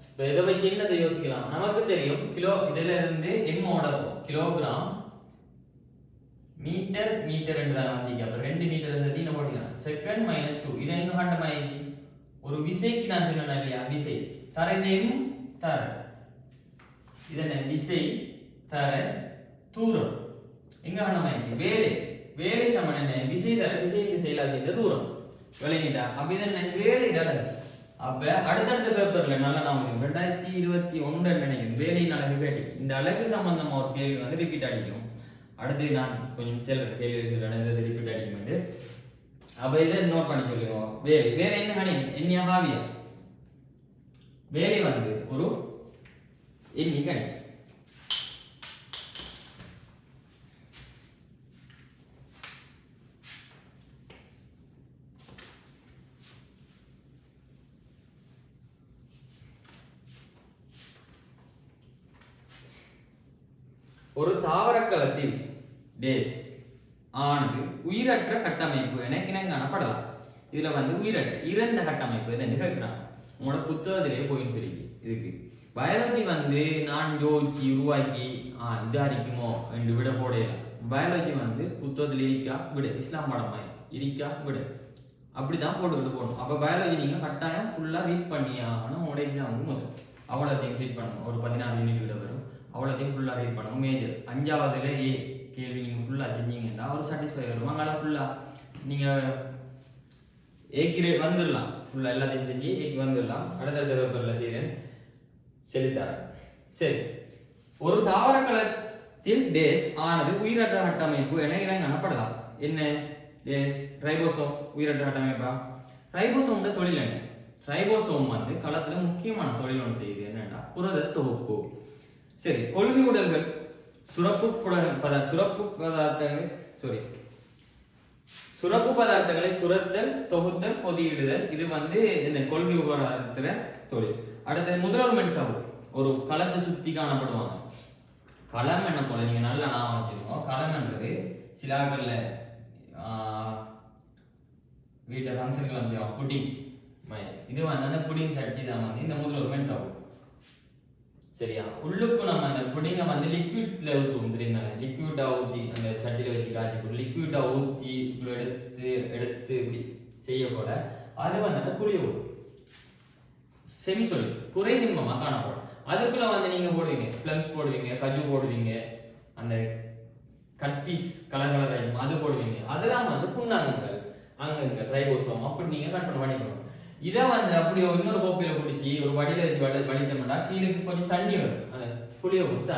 இப்ப இதை வச்சு என்னதை யோசிக்கலாம். நமக்கு தெரியும் கிலோ இதுல இருந்து எம்மோட கிலோகிராம் மீட்டர் என்றுதான் வந்தீங்க. அப்ப 2 மீட்டர் சேர்த்து என்ன போட்டீங்க செகண்ட் -2. இது என்ன கண்டமாயி ஒரு விசைக்கு நான் சொன்னேன் இல்லையா. விசை தர இந்த எம் தர இது என்ன விசை தர தூரம் எங்க கண்டமாயி வேலை சமன் என்ன விசை தர விசைக்கு செயலா செய்த தூரம் விளங்கிட்டா. அப்ப இது என்ன வேலை அழகு. அப்ப அடுத்தடுத்த பேப்பர்ல நல்லா நான் 2021 நினைக்கிறேன் வேலையின் அழகு கேட்டு இந்த அழகு சம்பந்தமா ஒரு கேள்வி வந்து ரிப்பீட் அடிக்கும். அடுத்து நான் கொஞ்சம் சில கேள்வி சொல்றேன் ரிப்பீட் அடிக்கும். அப்ப இதை நோட் பண்ணி சொல்லுவோம். வேலை என்ன கணி எண்ணியா ஹாவியா. வேலை வந்து ஒரு எண்ணி கணி. ஒரு தாவரக்களத்தில் டேஸ் ஆனது உயிரற்ற கட்டமைப்பு என இனங்காணப்படலாம். இதுல வந்து உயிரற்ற இறந்த கட்டமைப்பு என்று கேட்கிறாங்க. உங்களோட புத்தகத்திலேயே போயின்னு சொல்லி இதுக்கு பயாலஜி வந்து நான் யோசிச்சு உருவாக்கி இதா இருக்குமோ என்று விட போடையலாம். பயாலஜி வந்து புத்தகத்தில் இருக்கா விட இஸ்லாம் படமாய் இருக்கா விட அப்படிதான் போட்டுக்கிட்டு போகணும். அப்ப பயாலஜி நீங்க கட்டாயம் ஃபுல்லா ரீட் பண்ணியாகணும். உங்களோட எக்ஸாமுக்கு முதல் அவ்வளோத்தையும் ரீட் பண்ணணும். ஒரு 16 யூனிட் விட வரும். அவ்வளோத்தையும் ஃபுல்லாக ரீட் பண்ணணும். மேஜர் 5வதுல கேள்வி நீங்கள் ஃபுல்லாக செஞ்சீங்கன்னா ஒரு சாட்டிஸ்ஃபை வரும். அங்கே ஃபுல்லாக நீங்கள் ஏக்கு வந்துடலாம். ஃபுல்லாக எல்லாத்தையும் செஞ்சு ஏக்கு வந்துடலாம். அடுத்தடுத்த பேப்பரில் செய்கிறேன் செலுத்தாரன். சரி, ஒரு தாவரக்களத்தில் டேஸ் ஆனது உயிரற்ற கட்டமைப்பு என இனங்காணப்படலாம். என்ன டேஸ் ரைபோசோம் உயிரற்ற கட்டமைப்பா. ரைபோசோம்ன்ற தொழில் என்ன. ரைபோசோம் வந்து களத்துல முக்கியமான தொழில் ஒன்று செய்யுது. என்னன்னா புரத தொகுப்பு. சரி, கொள்கை உடல்கள் சுரப்பு பதார்த்தங்களை சுரத்தல் தொகுத்தல் பொதியிடுதல். இது வந்து இந்த கொள்கை உபகரணத்துல தொழில். அடுத்தது முதல்வர் சாவு ஒரு களத்தை சுத்தி காணப்படுவாங்க. களம் என்ன போல நீங்க நல்லா நான் வச்சுக்கோங்க. களம் என்பது சிலாக்கள்ல வீட்டில் ஃபங்க்ஷனுக்கெல்லாம் செய்வோம் புட்டிங். இது வந்து அந்த புடிங் சட்டி தான் வந்து இந்த முதல்வர் சாவு. சரியா, உள்ளுக்கு நம்ம அந்த புடிங்கை வந்து லிக்விட்ல ஊற்றுவோம். தெரியுமா, லிக்விட்டா ஊற்றி அந்த சட்டியில வச்சு காய்ச்சி போட்டு லிக்விட்டா ஊற்றி எடுத்து இப்படி செய்ய போல அது வந்து அந்த புளிய ஊற்றும் செமி சொல்லி குறை திண்மமா காணப்படும். அதுக்குள்ள வந்து நீங்க போடுவீங்க பிளம்ஸ் போடுவீங்க, கஜு போடுவீங்க, அந்த கட்பீஸ் கலர் அது போடுவீங்க. அதெல்லாம் வந்து புண்ணாங்கங்கள் அங்கங்கள் ரைபோசோம் அப்படி நீங்க கட் பண்ணிக்கணும். இதை வந்து அப்படி இன்னொரு கோப்பையில பிடிச்சி ஒரு வடியில வச்சு வலிச்சோம்னா கீழே கொஞ்சம் தண்ணி வரும். அந்த புளிய ஊத்தா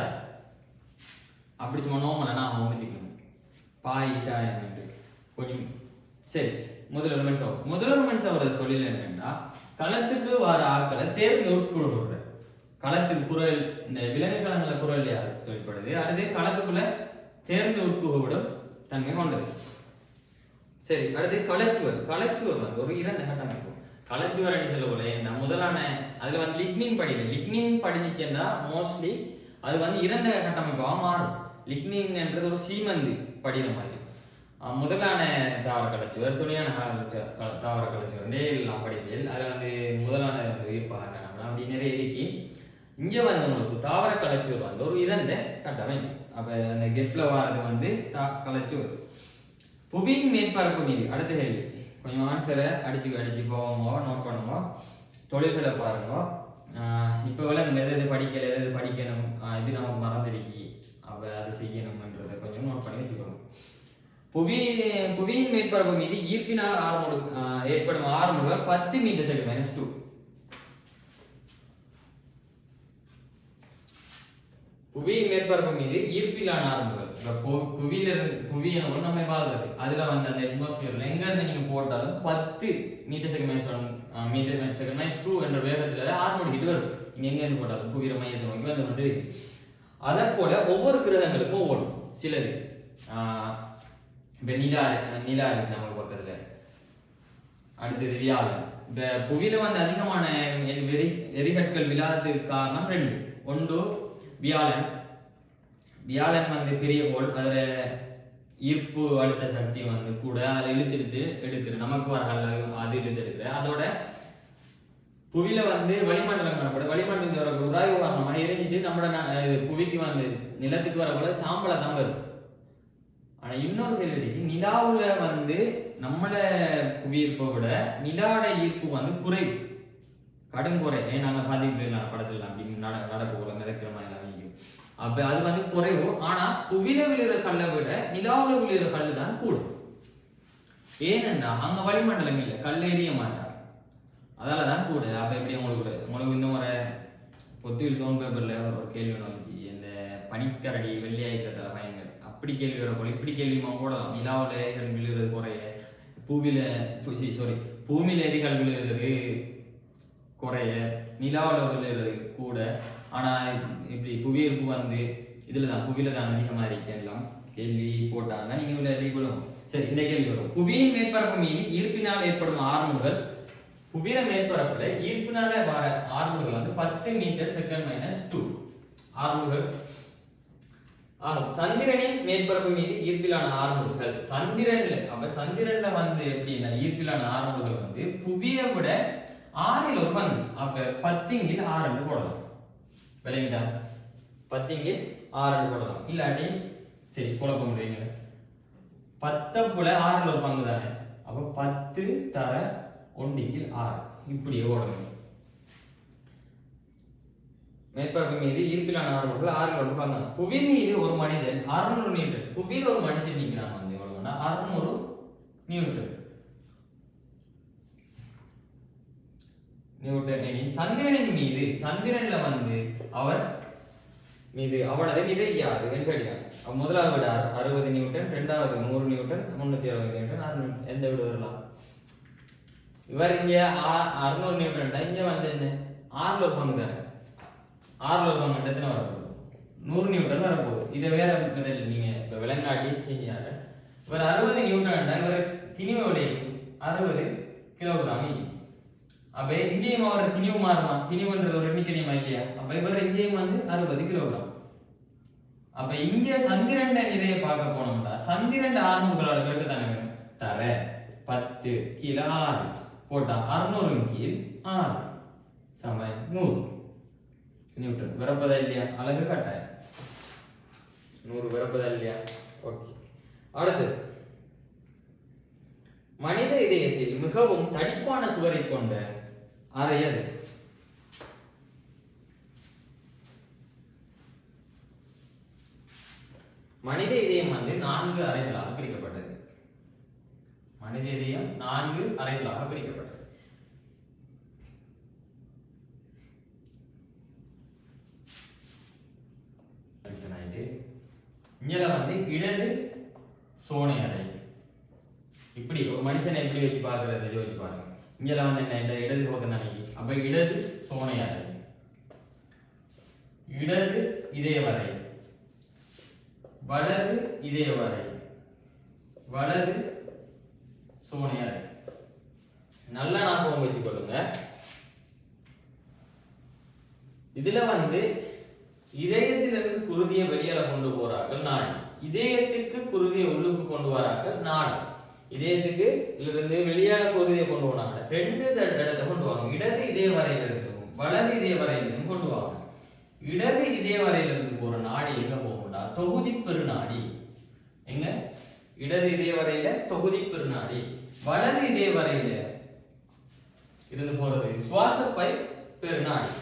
அப்படி சும்மா நோமலை நான் அமைச்சிக்கணும் பாய் தாயம் கொஞ்சம். சரி, முதல்வர் மனுஷன் தொழில் என்னன்னா களத்துக்கு வர ஆட்களை தேர்ந்து உட்கொள்ற களத்துக்கு குரல் இந்த விலங்கு களங்கள குரல் யார் தொழில்படுது. அதே களத்துக்குள்ள தேர்ந்து உட்புகவிடும் தன்மை கொண்டது. சரி, அடுத்து கலச்சுவர். கலச்சுவர் வந்து ஒரு 2 கட்டமைப்பு. கலச்சுவர் அடி சொல்ல போல என்ன முதலான அதுல வந்து லிக்னின் படிச்சுன்னா மோஸ்ட்லி அது வந்து 2 கட்டமைப்பாக மாறும். லிக்னின் என்றது ஒரு சீமந்து படின மாதிரி. முதலான தாவர கலச்சுவர், துணையான தாவர கலச்சுவர் எல்லாம் படிப்பியல். அதில் வந்து முதலான வந்து உயிர்ப்பாக காணப்படும். அப்படி நிறைய இருக்கி இங்கே வந்து உங்களுக்கு தாவர கலச்சுவர் வந்து ஒரு 2 கட்டமைப்பு. அப்போ அந்த கெஸ்ட்ல வாரது வந்து கலச்சுவர். புவியின் மேற்பரப்பு மீது அடுத்த கேள்வி. கொஞ்சம் ஆன்சரை அடிச்சு போவோமோ, நோட் பண்ணுவோம், தொழில்களை பாருங்க. இப்போ விளங்க எது படிக்கல, எது படிக்கணும், இது நமக்கு மறந்துடுக்கி, அப்போ அதை செய்யணும்ன்றதை கொஞ்சம் நோட் பண்ணி வச்சுக்கணும். புவியின் மேற்பரப்பு மீது ஈர்ப்பினால் ஏற்படும் ஆரம்பங்கள் 10 மீட்டர் செகண்ட் -2. புவியின் மேற்பரப்பு மீது ஈர்ப்பிலான ஆரம்பங்கள் புவி என்ன நம்ம வாழ்றது அதுல வந்து அந்த அட்மாஸ்பியர்ல எங்க இருந்து நீங்க போட்டாலும் 10 மீட்டர் செகண்ட் -2 என்ற வேகத்துல ஆரம்பிக்கிட்டு வரும். நீங்க எங்க இருந்து போட்டாலும் புவியிற மையத்தை நோக்கி வந்து கொண்டு இருக்கு. அதை போல ஒவ்வொரு கிரகங்களுக்கும் ஓடும். சிலது இப்ப நிலா இருக்கு நம்ம பக்கத்துல. அடுத்தது வியாழன். இந்த புவியில வந்து அதிகமான எரிகற்கள் விழாததுக்கு காரணம் 2. ஒன்று வியாழன் வந்து பெரிய கோள், அதுல ஈர்ப்பு அழுத்த சக்தி வந்து கூட அதை இழுத்துட்டு எடுக்குது. நமக்கு வர அது இழுத்து எடுக்குது. அதோட புவியில வந்து வளிமண்டலம் காணப்படும். வளிமண்டலத்தில் வர உராய்வு காரணமாக எரிஞ்சிட்டு நம்மளோட புவிக்கு வந்து நிலத்துக்கு வரக்கூட சாம்பலை தான் வரும். ஆனா இன்னொரு கேள்வி, நிலாவுல வந்து நம்மள புவி இருப்பை விட நிலாவோட ஈர்ப்பு வந்து குறைவு, கடும் குறை. நாங்க பாதிப்பு படத்துல அப்படின்னு நடக்க மிதக்கிற மாதிரி எல்லாம். அப்ப அது வந்து குறைவு. ஆனா புவியில விழுகிற கல்லை விட நிலாவுல விழுகிற கல்லு தான் கூடும். ஏனென்றா அங்க வளிமண்டலம் இல்லை, கல் எரிய மாட்டாங்க, அதாலதான் கூட. அப்ப எப்படி உங்களுக்கு இந்த முறை பொத்துவில் சோன் பேப்பர்ல ஒரு கேள்வி வந்துச்சு, இந்த பனிக்கரடி வெள்ளையாய்க்கிறதுல பயன்கள் அப்படி கேள்வி வரப்போல இப்படி கேள்விமா போடலாம். நிலாவுல விழுகிறது குறைய, பூமியில எரிகள் விழுகிறது குறைய, நிலாவுல விழுகிறது கூட. ஆனா இப்படி புவியீர்ப்பு வந்து இதுலதான் புவியில தான் அதிகமா இருக்கலாம். கேள்வி போட்டாங்கன்னா நீங்க எழுதிக்கொள்ளும். சரி, இந்த கேள்வி வரும். புவியின் மேற்பரப்பு மீது ஈர்ப்பினால் ஏற்படும் ஆரம்பங்கள். புவியில மேற்பரப்புல ஈர்ப்பினால வர ஆரம்பங்கள் வந்து 10 மீட்டர் செகண்ட் -2 ஆரம்பங்கள் ஆகும். சந்திரனின் மேற்பரப்பு மீது ஈர்ப்பிலான ஆரம்பங்கள் சந்திரன்ல வந்து எப்படின்னா ஈர்ப்பிலான ஆரம்பங்கள் வந்து புவியை விட 6 பங்கு. அப்ப 10 6 போடலாம். விளங்கிட்டா? 10 6 போடலாம். இல்லாட்டி சரி குழப்ப முடியுங்க. 10 போல 6 பங்கு தானே. அப்ப 10 தர 1 6 இப்படி ஓடணும். மேற்பரப்பு மீது ஈர்ப்பிலான ஆரம்பங்கள் 6 பங்கு. புவி மீது ஒரு மனிதன் 600 நியூட்டன். புவியில் ஒரு மனுஷன் நிற்கிறான் வந்து எவ்வளவுன்னா 600 நியூட்டன். சந்திரனின் மீது சந்திரன்ல வந்து அவர் மீது அவனது நிலை யாது கேட்கிறாங்க. முதலாவது விட 60 நியூட்டன், 2வது 100 நியூட்டன், 360 நியூட்டன், எந்த விட வரலாம். இவர் இங்க 600 நியூட்டன், இங்க வந்து என்ன 6 பங்கு தானே. 6 பங்கு எத்தனை வரப்போகுது? 100 நியூட்டன் வரப்போகுது. இதை வேற நீங்க இப்ப விலங்காட்டி செஞ்சாரு. இவர் 60 நியூட்டன், இவர் திணிவு விளையும் 60 கிலோகிராம். அப்ப இங்கேயும் அவர் திணிவு மாறுமா? திணிவுன்றது ஒரு எண்ணிக்கையுமா இல்லையா? அப்ப இவர் இங்கேயும் வந்து 60 கிலோகிராம். அப்ப இங்க சந்திரன் நிறைய பார்க்க போனோம்டா, சந்திரன் ஆரம்பங்களால கேட்டு தானே வேணும். தர 10 கீழே 6 போட்டா 600 கீழ் 6 சம 100 நியூட்டன். வரப்பதா இல்லையா? அழகு கட்டாயம் 100 வரப்பதா இல்லையா? ஓகே. அடுத்து, மனித இதயத்தில் மிகவும் தடிப்பான சுவரை கொண்ட அறை அது. மனித இதயம் வந்து 4 அறைகளாக பிரிக்கப்பட்டது. மனித இதயம் 4 அறைகளாக பிரிக்கப்பட்டது. இங்க வந்து இடது சோனை அறை. இப்படி ஒரு மனுஷனை எப்படி வச்சு பார்க்கறத யோசிச்சு பாருங்க. இங்க வந்து என்ன இடது பக்கம் நினைக்கி. அப்ப இடது சோனை அறை, இடது இதய வரை, வலது இதய வரை, வலது சோனை அறை. நல்லா ஞாபகம் வச்சுக்கொள்ளுங்க. இதுல இதயத்திலிருந்து குருதியை வெளியில கொண்டு போறார்கள் நாடி, இதயத்துக்கு குருதியை உள்ளுக்கு கொண்டு வரார்கள் நாடி. இதயத்துக்கு இருந்து வெளியால குருதியை கொண்டு போனாங்க. ரெண்டு இடத்தை கொண்டு வாங்க. இடது இதய வரையில இருக்கும், வலது இதய வரையிலும் கொண்டு வாங்க. இடது இதய வரையில இருந்து போற நாடி எங்க போகும்டா? தொகுதி பெருநாடி. எங்க? இடது இதய வரையில தொகுதி பெருநாடி. வலது இதய வரையில இருந்து போறது சுவாசப்பை பெருநாடி.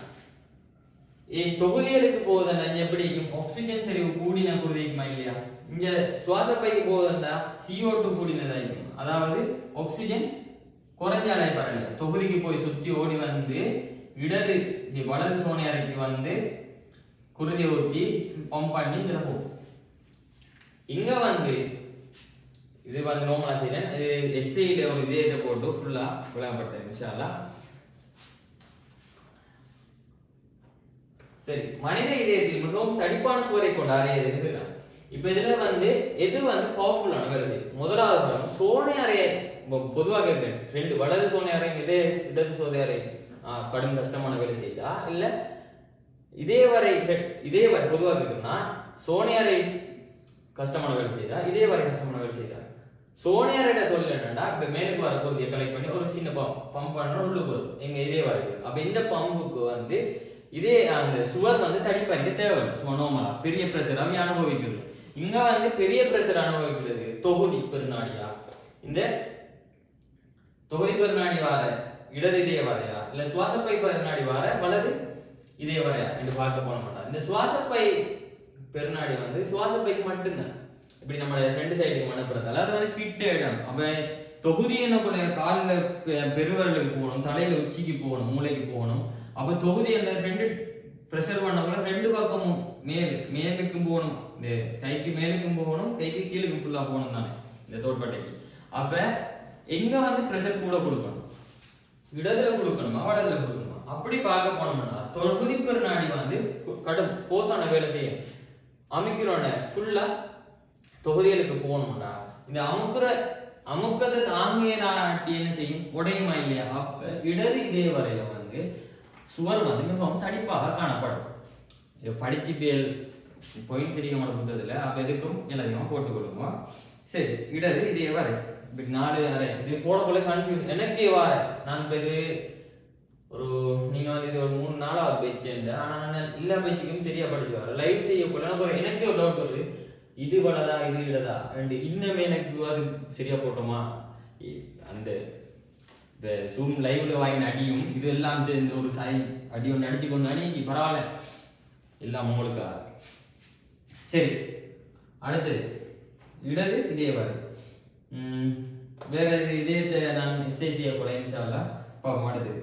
தொகுதிகளுக்கு போகுதுன்னா எப்படி ஆக்சிஜன் செறிவு கூடின குருதிக்குமா இல்லையா? இங்க சுவாசப்பைக்கு போகுதுன்னா CO2 கூடினதா இருக்கும். அதாவது ஆக்சிஜன் குறைஞ்சாலே பாருங்க, தொகுதிக்கு போய் சுத்தி ஓடி வலது சோனை அறைக்கு குருதியை ஊற்றி பம்ப் பண்ணி இதுல போகும். இங்க இது நோமலா செய்யறேன். இது எஸ்ஐல ஒரு இதயத்தை போட்டு ஃபுல்லா விளங்கப்படுத்துறேன் இன்ஷா அல்லாஹ். சரி, மனித இதயத்தில் மிகவும் தடிப்பான சுவரை கொண்ட அறை எதுன்னு. இப்ப இதுல எது பவர்ஃபுல்லான வேலை செய்யும். முதலாவது பாருங்க, சோனை அறையை பொதுவாக இருக்கேன். ரெண்டு, வலது சோனை அறை, இடது சோனை அறை கடும் கஷ்டமான வேலை செய்தா, இல்ல இதே வரை பொதுவாக இருக்குன்னா சோனை அறை கஷ்டமான வேலை செய்தா, இதே வரை கஷ்டமான வேலை செய்தா. சோனை அறையோட தொழில் என்னன்னா, இப்ப மேலுக்கு வர குருதியை கலெக்ட் பண்ணி ஒரு சின்ன பம்ப் பண்ண உள்ளுக்கு வரும். எங்க இதே வரை. அப்ப இந்த பம்புக்கு இதே அந்த சுவர் தடிப்பறிக்க தேவை. நோமலா பெரிய பிரஷர் அவை அனுபவிக்கிறது. இங்க பெரிய பிரஷர் அனுபவிக்கிறது தொகுதி பெருநாடியா, இந்த தொகுதி பெருநாடி வார இடது இதய வரையா, இல்ல சுவாசப்பை பெருநாடி வார வலது இதய வரையா என்று பார்க்க போன மாட்டார். இந்த சுவாசப்பை பெருநாடி சுவாசப்பைக்கு மட்டும்தான். இப்படி நம்ம ரெண்டு சைடுக்கு அனுப்புறதால அது கிட்ட இடம். அப்ப தொகுதி என்ன போல காலில் பெருவரலுக்கு போகணும், தலையில உச்சிக்கு போகணும், மூளைக்கு போகணும். அப்ப தொகுதி என்ன ரெண்டு பிரஷர் பண்ண கூட ரெண்டு பக்கமும் மேலுக்கும் போகணும், இந்த கைக்கு மேலுக்கும் போகணும், கைக்கு கீழுக்கும் ஃபுல்லா போகணும் தானே இந்த தோட்பட்டைக்கு. அப்ப எங்க பிரஷர் கூட கொடுக்கணும், இடத்துல கொடுக்கணுமா வடத்துல கொடுக்கணுமா? அப்படி பார்க்க போனோம்னா தொகுதி பெருநாடி கடும் போசான வேலை செய்யும். அமுக்கிறோட ஃபுல்லா தொகுதிகளுக்கு போகணும்னா இந்த அமுக்கத்தை தாங்கிய நாட்டி என்ன செய்யும்? உடையுமா இல்லையா? அப்ப இடது இதய வரையில சுவர் மிகவும் தடிப்பாக காணப்படும். படிச்சு பாயிண்ட் சரியான புத்தகத்துல அப்ப எதுக்கும் எல்லாத்தையும் போட்டுக்கொள்ளுங்க. சரி, இடது இதே வரை இப்படி 4 அறை இது போடக்குள்ள கன்ஃபியூஸ் எனக்கு வார. நான் இப்ப இது ஒரு நீங்க இது ஒரு 3 நாளாவது பேச்சு. ஆனா நான் எல்லா பேச்சுக்கும் சரியா படிச்சு வர லைவ் செய்யக்குள்ள எனக்கு ஒரு டவுட் வருது, இது வலதா இது இடதா ரெண்டு இன்னுமே எனக்கு அது சரியா போட்டோமா? அந்த ஜூம் லைவ்ல வாங்கின அடியும் இது எல்லாம் சேர்ந்து ஒரு அடி ஒன்று அடிச்சு கொண்டு அடி பரவாயில்ல எல்லாம் உங்களுக்கு. சரி, அடுத்தது இடது இதய வரை. வேற இதயத்தை நான் எஸ்ஐ செய்யக்கூட இன்ஷா அல்லாஹ் பார்ப்போம். அடுத்தது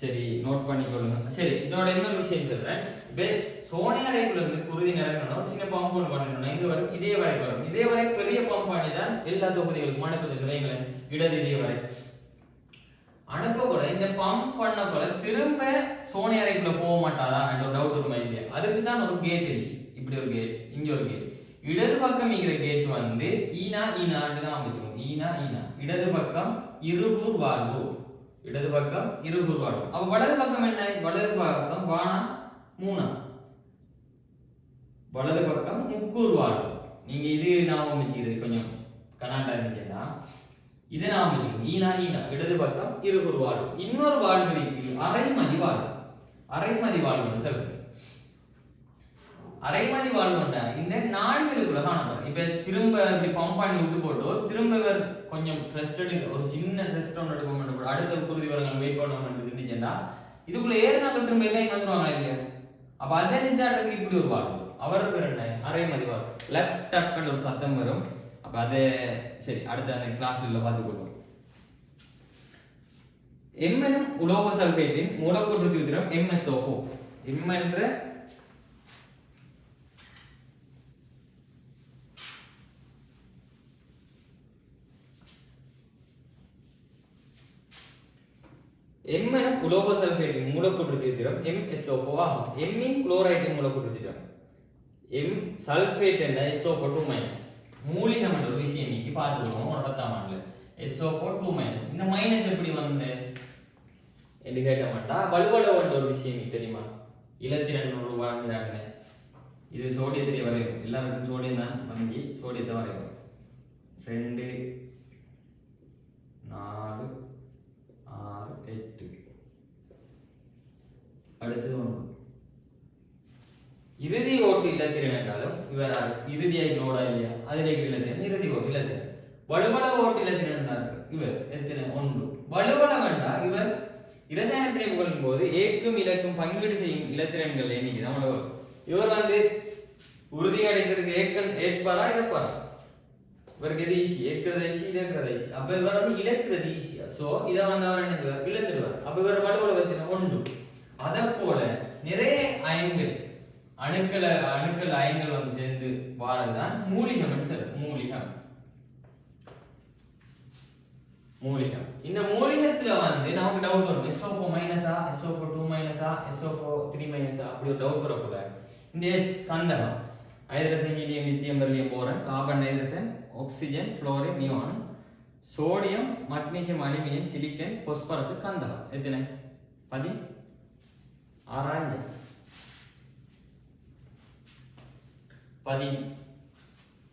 சரி, நோட் பண்ணிக்கொள்ளுங்க. சரி, இதோட இன்னொரு விஷயம் சொல்றேன். இப்போ சோனை அறைக்குள்ள இருந்து குருதி நிரம்பணும், சின்ன பம்ப் ஒன்று பண்ணணும். எங்க வரும்? இதே வரை வரும். இதே வரை பெரிய பம்ப் பண்ணி தான் எல்லா தொகுதிகளுக்கும் அனுப்புது. வைங்களேன், இடது இதய வரை அனுப்ப கூட இந்த பம்ப் பண்ண போல திரும்ப சோனை அறைக்குள்ள போக மாட்டாதா என்ற ஒரு டவுட் இருக்குமா இல்லையா? அதுக்கு தான் ஒரு கேட் இருக்கு. இப்படி ஒரு கேட், இங்க ஒரு கேட். இடது பக்கம் இருக்கிற கேட் ஈனா ஈனான்னு தான் அமைச்சிருக்கும். ஈனா ஈனா. இடது பக்கம் இருகூர் வாழ்வு. இடது பக்கம் இருகூர் வாழ்வு. அப்ப வலது பக்கம் என்ன? வலது பக்கம் வானா மூணா. வலது பக்கம் முக்கூர் வாழ்வு. நீங்க இது ஞாபகம் வச்சுக்கிறது கொஞ்சம் கனாண்டா இருந்துச்சுன்னா இதை நாம ஈனா ஈனா. இடது பக்கம் இருகூர் வாழ்வு. இன்னொரு வாழ்வு இருக்கு, அரைமதி வாழ்வு. அரைமதி வாழ்வு சொல்லுங்க. அரைமதி வாழ்வுண்டா இந்த நாடிகளுக்குள்ள காணப்படும். இப்ப திரும்ப இப்படி பம்ப் பண்ணி விட்டு போட்டு திரும்ப கொஞ்சம் ரெஸ்ட் எடுக்க ஒரு சின்ன ரெஸ்ட் ஒன்று எடுக்க மாட்டோம். அடுத்த குருதி வரங்கள் வெயிட் பண்ணணும் இருந்துச்சுன்னா இதுக்குள்ள ஏறினாக்கள் திரும்ப எல்லாம் வந்துருவாங்க இல்லையா? அப்ப அதை நிறுத்தாடுறதுக்கு இப்படி ஒரு வாழ்வு. அவர் பேர் என்ன? அரைமதி வாழ்வு. லேப்டாப் ஒரு சத்தம் வரும். அப்ப அது சரி, அடுத்த அந்த கிளாஸ்ல பார்த்துக்கொள்வோம். எம் எனும் உலோக சல்பேட்டின் மூலக்கூற்று சூத்திரம் MsO4. எம் என்ற எம் எனும் உலோக சல்பேட்டின் மூலக்கூற்று சூத்திரம் MsO4 ஆகும். எம்மின் குளோரைட்டின் மூலக்கூற்று சூத்திரம் எம் சல்ஃபேட் என்ற SO4 2- மூலிகம் என்ற ஒரு விஷயம் இன்னைக்கு பார்த்துக்கணும். ஒரு 10ஆம் ஆண்டுல SO4 2- இந்த மைனஸ் எப்படி வந்து என்று கேட்க மாட்டா. வலுவளவு என்ற ஒரு விஷயம் தெரியுமா? இலத்திரன் ஒரு வாழ்ந்தாங்க. இது சோடியத்திலே வரையும் எல்லாருக்கும் சோடியம் தான் வங்கி சோடியத்தை வரையும் 2 4 6 8 அடுத்தது 1 இறுதி ஓட்டு இலத்திரன் என்றாலும் இவர் இறுதியாக ஓடா இல்லையா அதிலே இலத்திரன் இறுதி ஓட்டு இலத்திரன் வலுவளவு ஓட்டு இலத்திரன் என்றார் இவர் எத்தனை 1 வலுவளவு என்றால் இவர் இரசாயன பிணைப்பு கொள்ளும் போது ஏக்கும் இலக்கும் பங்கீடு செய்யும் இலத்திரன்கள் எண்ணிக்கை தான் வலுவளவு. இவர் வந்து உறுதி அடைக்கிறதுக்கு ஏற்பாரா இழப்பாரா? இவருக்கு எது ஈஸி? ஏற்கிறது ஈஸி இழக்கிறது ஈஸி. அப்ப இவர் வந்து இழக்கிறது ஈஸியா. சோ இதை வந்து அவர் என்ன இழந்துடுவார். அப்ப இவர் வலுவளவு 1. அதை போல நிறைய அயன்கள் அணுக்கள் அயன்கள் வந்து சேர்ந்து வாரதுதான் மூலிகம். மூலிகம் இந்த மூலிகத்துல வந்து நமக்கு டவுட் வரும். SO4 மைனஸா SO4 2- SO4 3- அப்படி ஒரு டவுட் வரக்கூட இந்த எஸ் கந்தகம் hydrogen helium lithium beryllium boron carbon hydrogen oxygen fluorine neon sodium magnesium aluminium silicon phosphorus கந்தகம் எத்தனை 16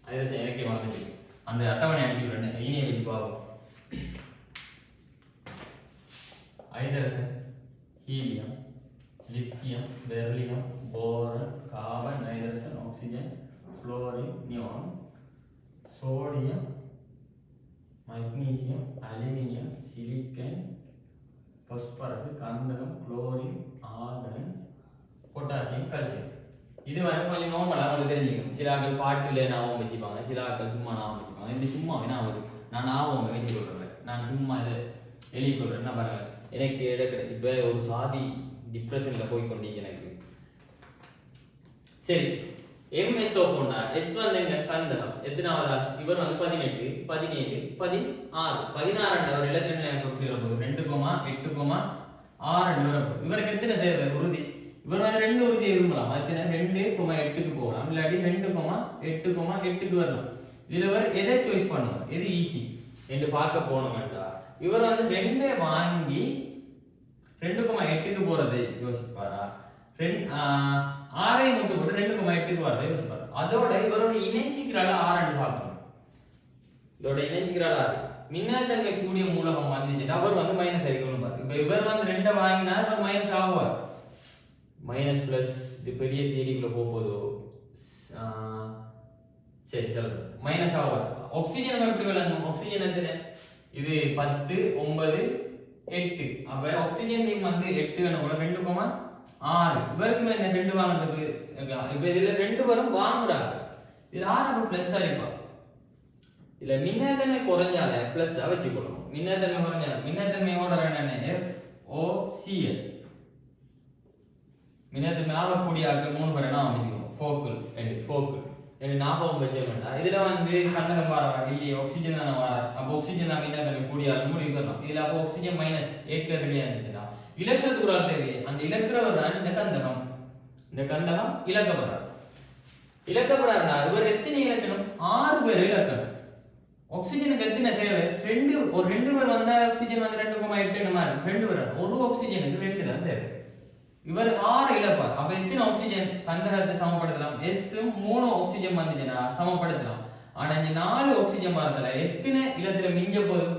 ஹைட்ரஜன் எனக்கே வாங்கிச்சு அந்த அட்டவணை அடிச்சுக்கிறேன் இனியை வச்சு பார்ப்போம். Hydrogen helium lithium beryllium boron carbon hydrogen oxygen fluorine neon sodium magnesium aluminium silicon phosphorus கந்தகம் chlorine argon potassium calcium. இது வந்து கொஞ்சம் நார்மலா உங்களுக்கு தெரிஞ்சுக்கணும். சில ஆட்கள் பாட்டுல ஞாபகம் வச்சுப்பாங்க, சில ஆட்கள் சும்மா ஞாபகம் வச்சுப்பாங்க. இந்த சும்மாவே ஞாபகம் வச்சு நான் ஞாபகம் வச்சு கொள்றேன். நான் சும்மா இதை எழுதி கொள்றேன். என்ன பாருங்க, எனக்கு இப்ப ஒரு சாதி டிப்ரெஷன்ல போய் கொண்டீங்க எனக்கு. சரி, MSO4 எஸ் வந்து எங்க கந்தகம் எத்தனாவதா? இவர் வந்து 18 17 16 16 ஒரு இலத்திரன் எனக்கு 2,8,6 வரப்போகுது. இவருக்கு எத்தனை தேவை உறுதி? இவர் வந்து 2 உறுதியை விரும்பலாம். எத்தனை 2,8க்கு போகலாம், இல்லாட்டி 2,8,8க்கு வரலாம். இதுல இவர் எதை சாய்ஸ் பண்ணுவார்? எது ஈஸி என்று பார்க்க போனோம்டா இவர் வந்து 2 வாங்கி 2,8க்கு போறதை யோசிப்பாரா? 6 மூட்டு போட்டு 2,8க்கு வரதை யோசிப்பாரு. அதோட இவரோட இணைஞ்சிக்கிறாள் 6 பார்க்கணும். இதோட இணைஞ்சிக்கிறாள் 6 மின்னத்தன்மை கூடிய மூலகம் வந்துச்சுன்னா அவர் வந்து மைனஸ் ஆகிக்கணும் பாரு. இப்ப இவர் வந்து 2 வாங்கினா இவர் மைனஸ் ஆகுவார். மைனஸ் பிளஸ் இது பெரிய தியரிக்குள்ள போகுதோ சரி சொல்லுங்க மைனஸ் ஆகுவார். ஆக்சிஜன் எப்படி விளங்கும்? ஆக்சிஜன் எத்தனை? இது 10 9 8. அப்ப ஆக்சிஜன் நீங்க வந்து 8 வேணும் கூட 2,6 இவருக்கு என்ன 2 வாங்குறதுக்கு இப்ப இதுல 2 வரும் வாங்குறாங்க. இதுல 6 பிளஸ் அடிப்பா. இதுல மின்னத்தன்மை குறைஞ்சால பிளஸ் வச்சுக்கணும். மின்னத்தன்மை குறைஞ்சால மின்னத்தன்மையோட என்னென்ன FOCl மின்னத்தன்மை ஆகக்கூடிய ஆட்கள் 3 பேரை நான் வச்சுக்கணும். ஃபோக்கல் ஞாபகம் வச்ச வேண்டாம். இதுல வந்து கந்தகம் வர இல்லையே ஆக்சிஜன் தானே வர. அப்போ ஆக்சிஜன் தான் மின்னத்தன்மை கூடிய ஆள் முடிவு பண்ணலாம். இதுல அப்போ ஆக்சிஜன் மைனஸ் ஏற்கனவே இருந்துச்சுன்னா இலக்கிறதுக்கு ஒரு ஆள் தேவை. அந்த இலக்கிறவர் தான் இந்த கந்தகம். இந்த கந்தகம் இலக்கப்படுறார். இலக்கப்படுறாருன்னா இவர் எத்தனை இலக்கணும்? 6 பேர் இலக்கணும். ஆக்சிஜனுக்கு எத்தனை தேவை? 2 ஒரு 2 பேர் வந்தா ஆக்சிஜன் வந்து 2,8 மாதிரி 2 பேர். ஒரு ஆக்சிஜனுக்கு 2 தான் தேவை. இவர் 6 இழப்பார். அப்ப எத்தனை ஆக்சிஜன் கந்தகத்தை சமப்படுத்தலாம்? S 3 ஆக்சிஜன் வந்துச்சுன்னா சமப்படுத்தலாம். ஆனா இந்த 4 ஆக்சிஜன் வரதுல எத்தனை இலத்துல மிஞ்ச போகுது?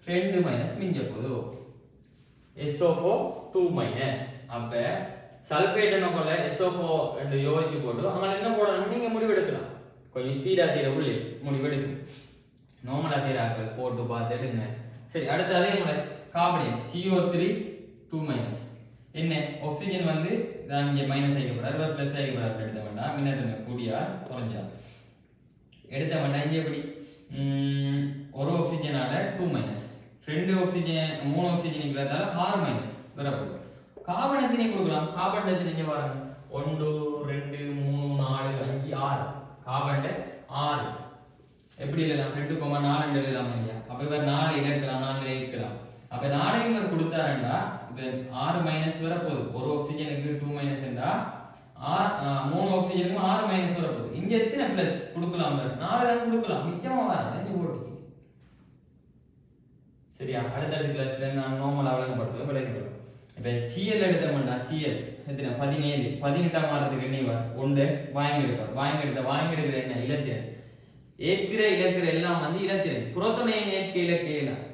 2 மைனஸ் மிஞ்ச போகுது. SO4 2-. அப்ப சல்ஃபேட் என்ன போல SO4 என்று யோசிச்சு போட்டு அவங்க என்ன போடணும் நீங்க முடிவெடுக்கலாம். கொஞ்சம் ஸ்பீடா செய்யற உள்ளே முடிவெடுக்கும். நார்மலா செய்யறாக்கள் போட்டு பார்த்துடுங்க. சரி, அடுத்து அதே போல கார்பனேட் CO3 2-. என்ன ஆக்சிஜன் வந்து நான் இங்கே மைனஸ் ஆகிக்கப்படுறாரு, இவர் பிளஸ் ஆகிக்கப்படுறாரு. எடுத்த வேண்டாம் மின்னத்தன்மை கூடியார் குறைஞ்சார். எடுத்த வேண்டாம் இங்கே எப்படி ஒரு ஆக்சிஜனால 2-. 2 ஆக்சிஜன் 3 ஆக்சிஜன் இருக்கிறதால 6- வரப்போகுது. கார்பன் எத்தனை கொடுக்கலாம்? கார்பன் எத்தனை இங்கே பாருங்க 1 2 3 4 5 6. கார்பன் 6 எப்படி எழுதலாம்? 2,4 எழுதலாம் இல்லையா? அப்ப இவர் 4 இழக்கலாம் 4 இழக்கலாம். அப்ப 4 இவர் கொடுத்தாருண்டா இப்ப 6- வரப்போகுது. ஒரு ஆக்சிஜனுக்கு 2- என்றா 3 ஆக்சிஜனுக்கு 6 மைனஸ் வரப்போகுது. இங்க எத்தனை பிளஸ் கொடுக்கலாம்? 4 தான் கொடுக்கலாம், மிச்சமா வராது இந்த ஓட்டி. சரியா? அடுத்த கிளாஸ்ல நான் நார்மல் அவலங்கப்படுத்துவேன், விளங்கிடுவேன். இப்போ சிஎல் எடுத்தோம்னா சிஎல் எத்தனை 17 18 மாறதுக்கு என்ன வரும்? 1 வாங்கி எடுக்கிற என்ன இலத்திரன், ஏற்கிற இலக்கிற எல்லாம் வந்து இலத்திரன். புரோத்தோனை ஏன் ஏற்க இலக்க இயலாம்?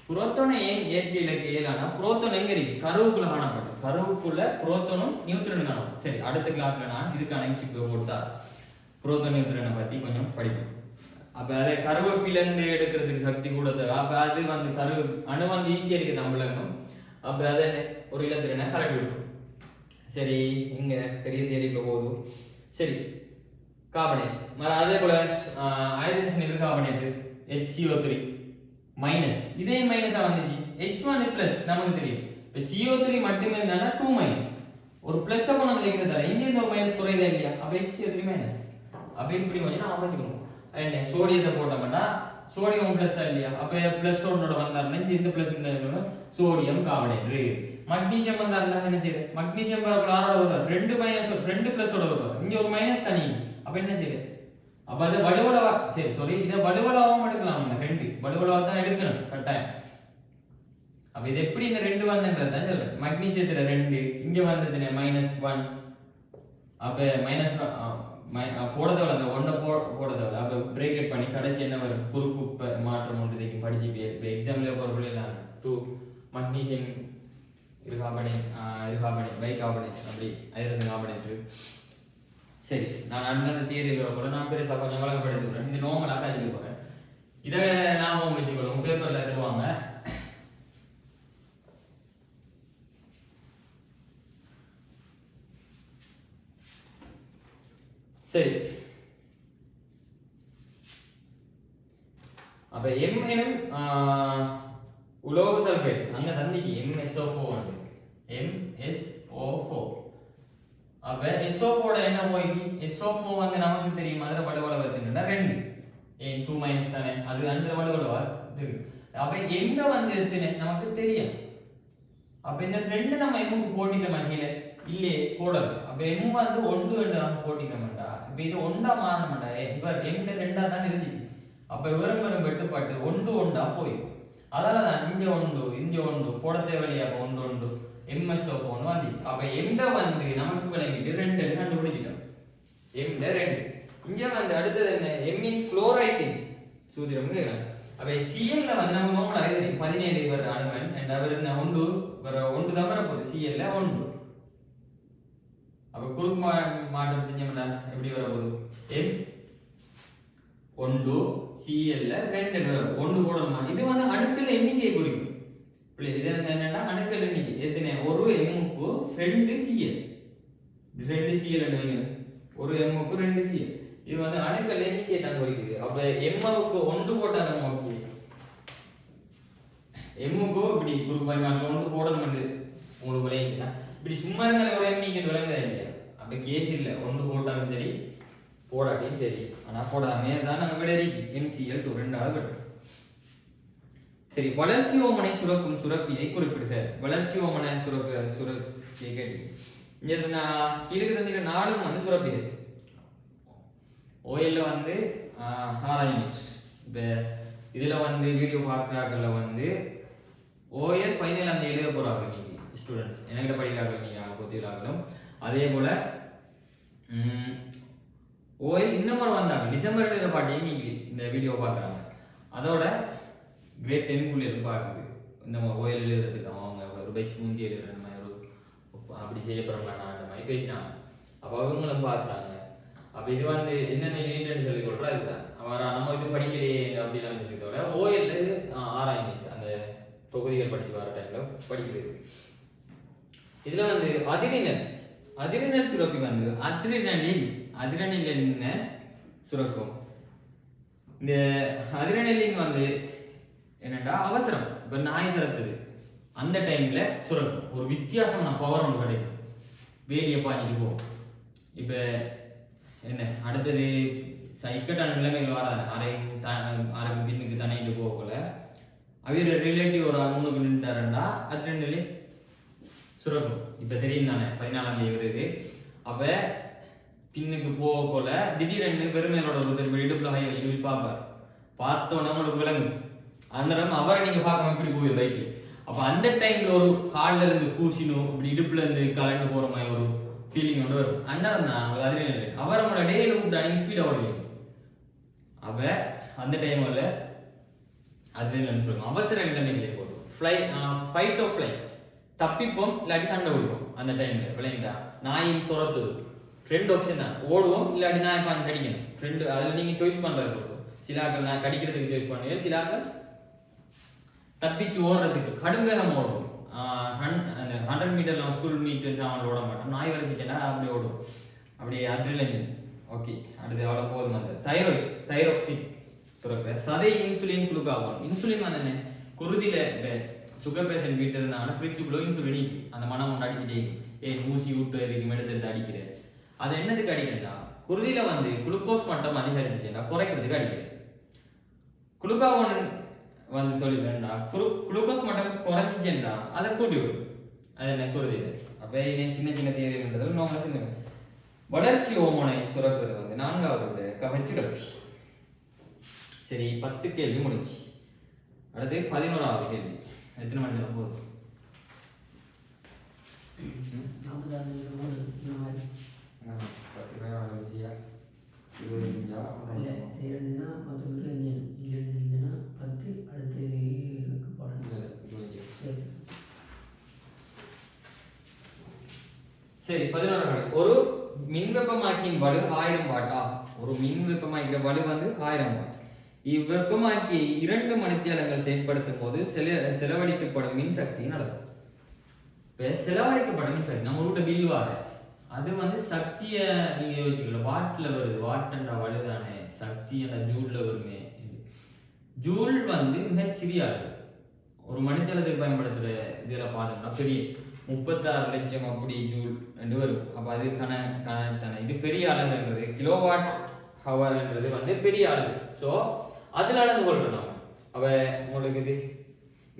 புரோத்தோனை ஏன் ஏற்க இலக்க இயலானா புரோத்தோன் எங்க இருக்கு? கருவுக்குள்ள காணப்படும். கருவுக்குள்ள புரோத்தோனும் நியூட்ரனும் காணப்படும். சரி, அடுத்த கிளாஸ்ல நான் இதுக்கான எம்சிக்யூ போட்டா புரோத்தோன் நியூட்ரனை பத்தி கொஞ்சம் படிப்போம். அப்ப அதை கருவை பிளந்து எடுக்கிறதுக்கு சக்தி கூட தேவை. அப்ப அது வந்து கரு அணு வந்து ஈஸியா இருக்கு தமிழகம். அப்ப அதை ஒரு இலத்திரனை கலக்கி விட்டுரும். சரி, இங்க பெரிய தேடிக்குள்ள போகுது. சரி, கார்பனேட் அதே போல ஹைட்ரஜன் எதிர் கார்பனேட் HCO3 மைனஸ், இதே மைனஸா வந்துச்சு. H1 பிளஸ் நமக்கு தெரியும். இப்போ CO3 மட்டுமே இருந்தானா 2 மைனஸ், ஒரு பிளஸ் கொண்டு வந்து வைக்கிறதால இங்க இருந்து ஒரு மைனஸ் குறையதா இல்லையா? அப்ப HCO3 மைனஸ். அப்ப இப்படி கொஞ்சம் நான் அமைச்சுக்கணும். என்ன சோடியத்தை போட்டோம்னா சோடியம் பிளஸ் இல்லையா? அப்ப பிளஸ் ஒன்னோட வந்தாருன்னா இந்த பிளஸ் இருந்தா சோடியம் கார்பனேட். மக்னீசியம் வந்தாருன்னா என்ன செய்யுது? மக்னீசியம் பரவல் ஆரோட வருவார், 2 மைனஸ் 2 பிளஸோட வருவார். இங்க ஒரு மைனஸ் தனி. அப்ப என்ன செய்யுது? அப்ப அது வலுவலவா, சரி சாரி, இதை வலுவலாவும் எடுக்கலாம். 2 வலுவலாவா தான் எடுக்கணும் கட்டாயம். அப்ப இது எப்படி இந்த 2 வந்தன்றது தான் சொல்றேன். மக்னீசியத்துல 2, இங்க வந்ததுனே -1. அப்ப மைனஸ் போட தேவை, அந்த 1 போட தேவை. அப்ப பிரேக்கெட் பண்ணி கடைசி என்ன வரும்? குறுக்கு மாற்றம் ஒன்று இதைக்கும் படிச்சு இப்போ எக்ஸாம்ல போறப்பலாம் 2 மக்னீசியம் கார்பனேட் பைகார்பனேட், அப்படி ஹைட்ரஜன் கார்பனேட். சரி, நான் அந்த தியரியில் கூட நான் பெருசாக கொஞ்சம் வழங்கப்படுத்துகிறேன். இது நோமலாக எழுதி போகிறேன். இதை நாம வச்சுக்கொள்ளும், பேப்பரில் தருவாங்க. சரி, அப்ப M எனும் உலோக சல்பேட் அங்க தந்திக்கு MSO4 வந்து MSO4. அப்ப SO4 என்ன போய்க்கு? SO4 வந்து நமக்கு தெரியும் அதுல வலுவலவா இருக்குன்னா 2 ஏன் 2 மைனஸ் தானே, அது அந்த வலுவலவா இருக்கு. அப்ப என்ன வந்து எத்தனை நமக்கு தெரியும். அப்ப இந்த 2 நம்ம எம்முக்கு போட்டிட்டோமா கீழே? இல்லையே, போடல. அப்ப எம் வந்து 1 2 போட்டிட்டோம்டா. இப்ப இது 1 மாறணும்டா. இப்ப எம் 2 தான் இருந்துச்சு. அப்ப விவரம் வெட்டுப்பாட்டு 1 1 போயிடும். அதனாலதான் இங்க 1 போட தேவையில்லையா? 1 1 MSO4 வந்து. அப்ப எம் வந்து நமக்கு விளங்கிட்டு 2 கண்டுபிடிச்சிட்டோம். எம் 2. இங்க வந்து அடுத்தது என்ன? எம் மீன்ஸ் குளோரைட்டின் சூத்திரம். அப்ப Cl வந்து நம்ம நார்மலா எழுதி 17 வர அணுவன் and அவர் என்ன 1 வர 1 தான் வர போகுது. Cl 1. அப்ப குறுக்கு மாற்றம் செஞ்சோம்னா எப்படி வர போகுது? M 1 Cl 2 வரும். 1 போடணுமா? இது வந்து அணுக்கள் எண்ணிக்கையை குறிக்கும். இது என்னன்னா அணுக்கள் எண்ணிக்கை எத்தனை? ஒரு M க்கு 2 Cl. 2 Cl வைங்க. ஒரு M க்கு 2 Cl. இது வந்து அணுக்கள் எண்ணிக்கையை தான் குறிக்குது. அப்ப M க்கு 1 போட்டாலும் ஓகே. M க்கு இப்படி குறுக்கு பரிமாணம் 1 போடணும்னு உங்களுக்கு விளையுதுன்னா இப்படி சும்மா இருந்தாலும் ஒரு எண்ணிக்கை விளங்குதா இல்லையா? அப்ப கேஸ் இல்லை, 1 போட்டாலும் சரி போடாட்டியும் சரி. ஆனா போடாமே தான் நாங்கள் விட இருக்கு MCl2 2வது விட. சரி, வளர்ச்சி ஓமனை சுரக்கும் சுரப்பியை குறிப்பிடுக. வளர்ச்சி ஓமனை சுரப்பியை கேட்டு இங்க நான் கீழே 4 வந்து சுரப்பிது. ஓயில்ல வந்து 6 யூனிட். இப்போ இதுல வந்து வீடியோ பார்க்குறாங்கல்ல வந்து ஓஎல் ஃபைனல் அந்த எழுத போறாங்க நீங்க ஸ்டூடெண்ட்ஸ் என்கிட்ட படிக்கிறாங்க நீங்க பொத்திகளாகலும். அதே போல ஓஎல் இன்னும் வந்தாங்க டிசம்பர் எழுத பாட்டியும் நீங்க இந்த வீடியோ பார்க்குறாங்க. அதோட கிரேட் 10 எதிர்பார்க்குது இந்த ஓஎல் எழுதுறதுக்கு அவங்க ஒரு பைக்ஸ் முந்தி எழுதுற மாதிரி அப்படி செய்யப்படுறாங்க அந்த மாதிரி பேசினாங்க. அப்போ அவங்களும் பார்க்குறாங்க. அப்போ இது வந்து என்னென்ன யூனிட்னு சொல்லி கொடுக்குறோம். அதுதான் அவர் நம்ம இது படிக்கலையே அப்படிலாம் விஷயத்தோட ஓஎல் 6 யூனிட் அந்த தொகுதிகள் படிச்சு வர டைம்ல படிக்கிறது. இதுல வந்து அதிரினல் சுரப்பி வந்து அதிரினலின் சுரக்கும். இந்த அதிரினலின் வந்து என்னடா அவசரம், இப்ப நாய் தரத்துது அந்த டைம்ல சுரக்கும். ஒரு வித்தியாசமான பவர் ஒன்று கிடைக்கும், வேலியை பாஞ்சிட்டு போகும். இப்ப என்ன அடுத்தது இக்கட்டான நிலைமைகள் வராது. அரைக்கும் பின்னுக்கு தனிட்டு போகல அவர் ரிலேட்டிவ் ஒரு 3 நின்றாருண்டா அது 2 சுரக்கும். இப்ப தெரியும் தானே 14ஆம் தேதி வருது. அப்ப பின்னுக்கு போல திடீரென்று பெருமையோட ஒருத்தர் இடுப்புல ஹை இடுப்பு பார்ப்பார். பார்த்தோன்னா உங்களுக்கு விளங்கும் அன்னரம் அவரை நீங்க பார்க்காம இப்படி போய் பைக்கு. அப்ப அந்த டைம்ல ஒரு கால்ல இருந்து கூசினும் இப்படி இடுப்புல இருந்து கலண்டு போற மாதிரி ஒரு ஃபீலிங் ஒன்று வரும். அன்னரம் தான் அதுல அவர் நம்மளோட டேல கூப்பிட்டு அன்னைக்கு ஸ்பீடா ஓடுவீங்க. அப்ப அந்த டைம்ல அதுல சொல்லுவோம் அவசர நிலைமைகளே போதும் ஃபைட் ஆஃப் ஃப்ளை தப்பிப்போம் இல்லாட்டி சண்டை ஓடுவோம். அந்த டைம்ல விளையாண்டா நாயின் துரத்துது 2 ஆப்ஷன் தான், ஓடுவோம் இல்லாட்டி நான் இப்போ கடிக்கணும் 2. அதில் நீங்கள் சாய்ஸ் பண்ணுறது போதும். சிலாக்கள் நான் கடிக்கிறதுக்கு சாய்ஸ் பண்ணுவேன், சிலாக்கள் தப்பிச்சு ஓடுறதுக்கு கடும் வேகம் ஓடுவோம். 100 மீட்டர் நம்ம ஸ்கூல் மீட்டர்ஸ் அவன் ஓட மாட்டோம். நாய் வேலை செஞ்சா அப்படி ஓடும், அப்படியே அட்ரினலின். ஓகே, அடுத்து எவ்வளோ போதும். அந்த தைராக்சின் சுரக்கிற சதை இன்சுலின் குளுக்காகும். இன்சுலின் வந்து என்ன, குருதியில இந்த சுகர் பேஷண்ட் வீட்டு இருந்தாங்கன்னா ஃப்ரிட்ஜுக்குள்ள இன்சுலின் அந்த மனம் ஒன்று அடிச்சுட்டே ஊசி விட்டு இருக்கு எடுத்து அடிக்கிறேன். அது என்னதுக்கு அடிக்கிறா, குருதியில வந்து குளுக்கோஸ் மட்டம் அதிகரிச்சுட்டா குறைக்கிறதுக்கு அடிக்கிறேன். குளுக்காகோன் வந்து தொழில் வேண்டாம், குளுக்கோஸ் மட்டம் குறைஞ்சிச்சேன்டா அதை கூட்டி விடும். அது என்ன குருதியில. அப்ப சின்ன சின்ன தேவைன்றது நோங்க சின்ன வளர்ச்சி ஹோமோனை சுரக்கிறது வந்து 4வது கவச்சுடப்பி. சரி, 10 கேள்வி முடிச்சு. அடுத்து 11வது கேள்வி. எத்தனை மணி நேரம் போகுது? சரி, 11. ஒரு மின் வெப்பமாக்கியின் வலு 1000 வாட் ஆகும். ஒரு மின் வெப்பமாக்கிற வலு வந்து 1000 வாட். இவ்வெப்பமாக்கி 2 மணித்தியாலங்கள் செயல்படுத்தும் போது செலவழிக்கப்படும் மின்சக்தி நடக்கும். இப்போ செலவழிக்கப்படும் மின்சக்தி நம்ம ஊட்ட பில் வார அது வந்து சக்தியை நீங்க யோசிக்கல, வாட்ல வருது. வாட்டண்டா வலுதானே, சக்தி அந்த ஜூல்ல வருமே. ஜூல் வந்து மிகச்சிறிய அளவு. ஒரு மணித்தளத்துக்கு பயன்படுத்துற இதெல்லாம் பார்த்தோம்னா பெரிய 36 லட்சம் அப்படி ஜூல் என்று வரும். அப்ப அது கணத்தான இது பெரிய அளவுன்றது. கிலோவாட் ஹவர்ன்றது வந்து பெரிய அளவு. ஸோ அதுல அளந்து கொள்றோம் நாம. அப்ப உங்களுக்கு இது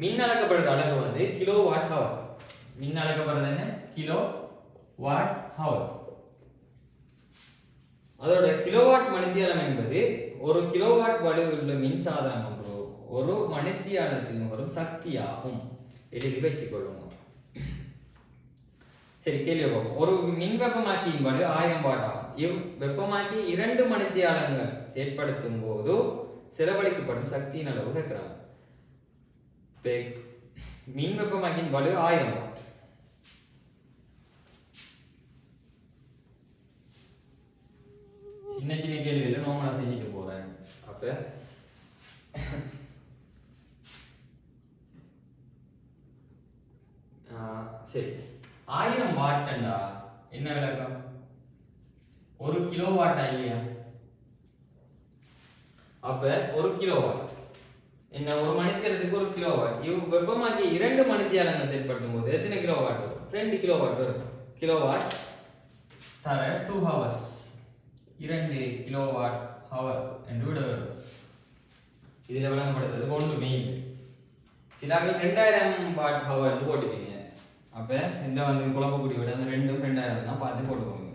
மின் அளக்கப்படுற அளவு வந்து கிலோவாட் ஹவர். மின் அளக்கப்படுறது என்ன, கிலோ வாட் ஹவர். அதோட கிலோவாட் மணித்தியாலம் என்பது ஒரு கிலோவாட் வலு உள்ள மின்சாதனம் ஒரு மணித்தியாலத்தில் வரும் சக்தியாகும். எழுதி வச்சுக்கொள்ளுங்க. சரி, கேள்வி பார்ப்போம். ஒரு மின் வெப்பமாக்கியின் வலு 1000 வாட் ஆகும். வெப்பமாக்கி 2 மணித்தியாலங்கள் செயற்படுத்தும் போது செலவழிக்கப்படும் சக்தியின் அளவு கேட்கிறாங்க. மின் வெப்பமாக்கியின் வலு 1000 வாட். சின்ன சின்ன கேள்விகள் நோமலா செஞ்சுட்டு போறேன். அப்ப சரி, 1000 வாட்ண்டா என்ன விளக்கம்? 1 கிலோ வாட் இல்லையா? அப்ப 1 கிலோ வாட் என்ன, ஒரு மணித்தியாலத்துக்கு 1 கிலோ வாட். வெப்பமாக்கி 2 மணித்தியாலங்கள் செயல்படுத்தும் போது எத்தனை கிலோ வாட் வரும்? 2 கிலோ வாட் வரும். கிலோ வாட் தர 2 ஹவர்ஸ் 2 கிலோ வாட் ஹவர் என்று விட வரும். இதுல விளங்கப்படுத்துறது ஒன்றுமே இல்லை. சிலாக்கள் 2000 வாட் ஹவர் போட்டுப்பீங்க. அப்ப இந்த வந்து குழப்பக்கூடிய விட அந்த 2ம் 2000 தான் பார்த்து போட்டுக்கோங்க.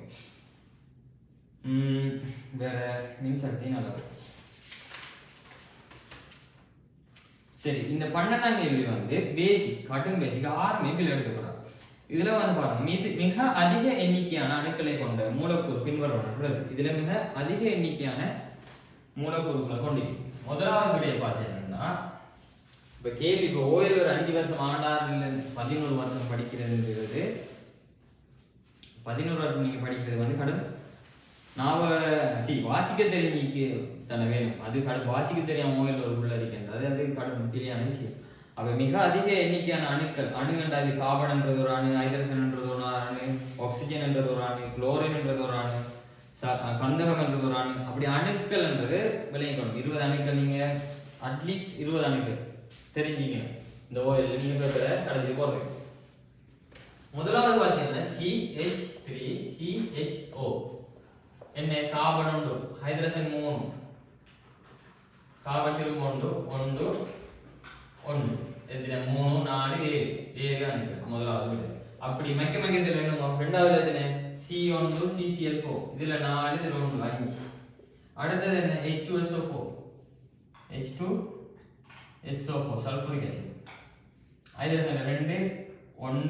வேற மின்சக்தியின் அளவு. சரி, இந்த 12ஆம் கேள்வி வந்து பேசிக், கட்டும் பேசிக் 6 மேப்பில் எடுக்கப்படாது. இதுல வந்து பாருங்க, மிக அதிக எண்ணிக்கையான அணுக்களை கொண்ட மூலக்கூறு பின்வருவது. இதுல மிக அதிக எண்ணிக்கையான மூலக்கூறுகளை கொண்டு முதலாவது விடையை பார்த்தீங்கன்னா, இப்ப கேள்வி இப்போ ஓய்வு ஒரு 5 வருஷம் ஆண்டாறுல 11 வருஷம் படிக்கிறதுங்கிறது 11 வருஷம் நீங்க படிக்கிறது வந்து கடும் வாசிக்க தெரிஞ்சிக்கு தானே வேணும். அது கடும் வாசிக்க தெரியாம ஓய்வில் ஒரு உள்ளறிக்கின்றது, அது கடும் தெரியாத விஷயம். அப்ப மிக அதிக எண்ணிக்கையான அணுக்கள், அணுகண்டா இது கார்பன் என்றது ஒரு அணு, ஹைட்ரஜன் என்றது ஒரு அணு, ஆக்சிஜன் என்றது ஒரு அணு, குளோரின் என்றது ஒரு அணு, கந்தகம் என்றது ஒரு அணு. அப்படி அணுக்கள் என்றது விளையணும். 20 அணுக்கள் நீங்க அட்லீஸ்ட் 20 அணுக்கள் தெரிஞ்சுக்கணும். இந்த ஓயில் நீங்க பேசுற கடைசி போடுறீங்க. முதலாவது பார்த்தீங்கன்னா CH3CHO என்ன, கார்பன் உண்டு, ஹைட்ரஜன் 3, கார்பன் திரும்ப உண்டு 1 1 எத்தனை 3 4 7 அணுக்கள் முதலாவது விட. அப்படி மைக்கத்தில் வேணுமா? ரெண்டாவது எத்தனை C1 CCl4 இதுல 4 இதுல 1 5. அடுத்தது என்ன H2SO4 H2SO4 sulphuric acid. Hydrogen 2 1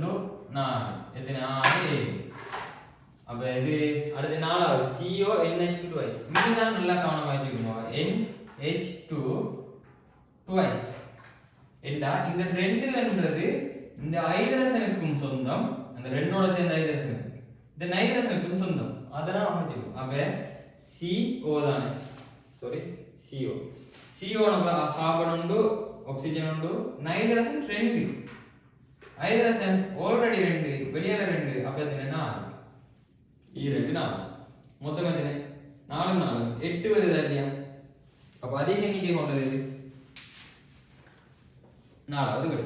4 எத்தனை 6 7. அப்ப இது அடுத்து நாலாவது CONH2 twice. இதுதான் நல்லா கவனமா வச்சுக்கணும். NH2 twice. ஏண்டா இந்த 2ன்றது இந்த ஹைட்ரஜனுக்கும் சொந்தம், அந்த 2ஓட சேர்ந்த ஹைட்ரஜன் இந்த நைட்ரஜனுக்கும் சொந்தம். அதெல்லாம் அமைச்சிடும். அப்ப CO தானே, சாரி CO கார்பன் உண்டு, ஆக்சிஜன் உண்டு, நைட்ரஜன் 2, ஹைட்ரஜன் ஆல்ரெடி 2, வெளியில 2. அப்ப என்னன்னா 2 4 மொத்தம் எத்தனை 4 4 8 வருதா இல்லையா? அப்ப அதிக எண்ணிக்கை கொண்டது நாலாவது விடை.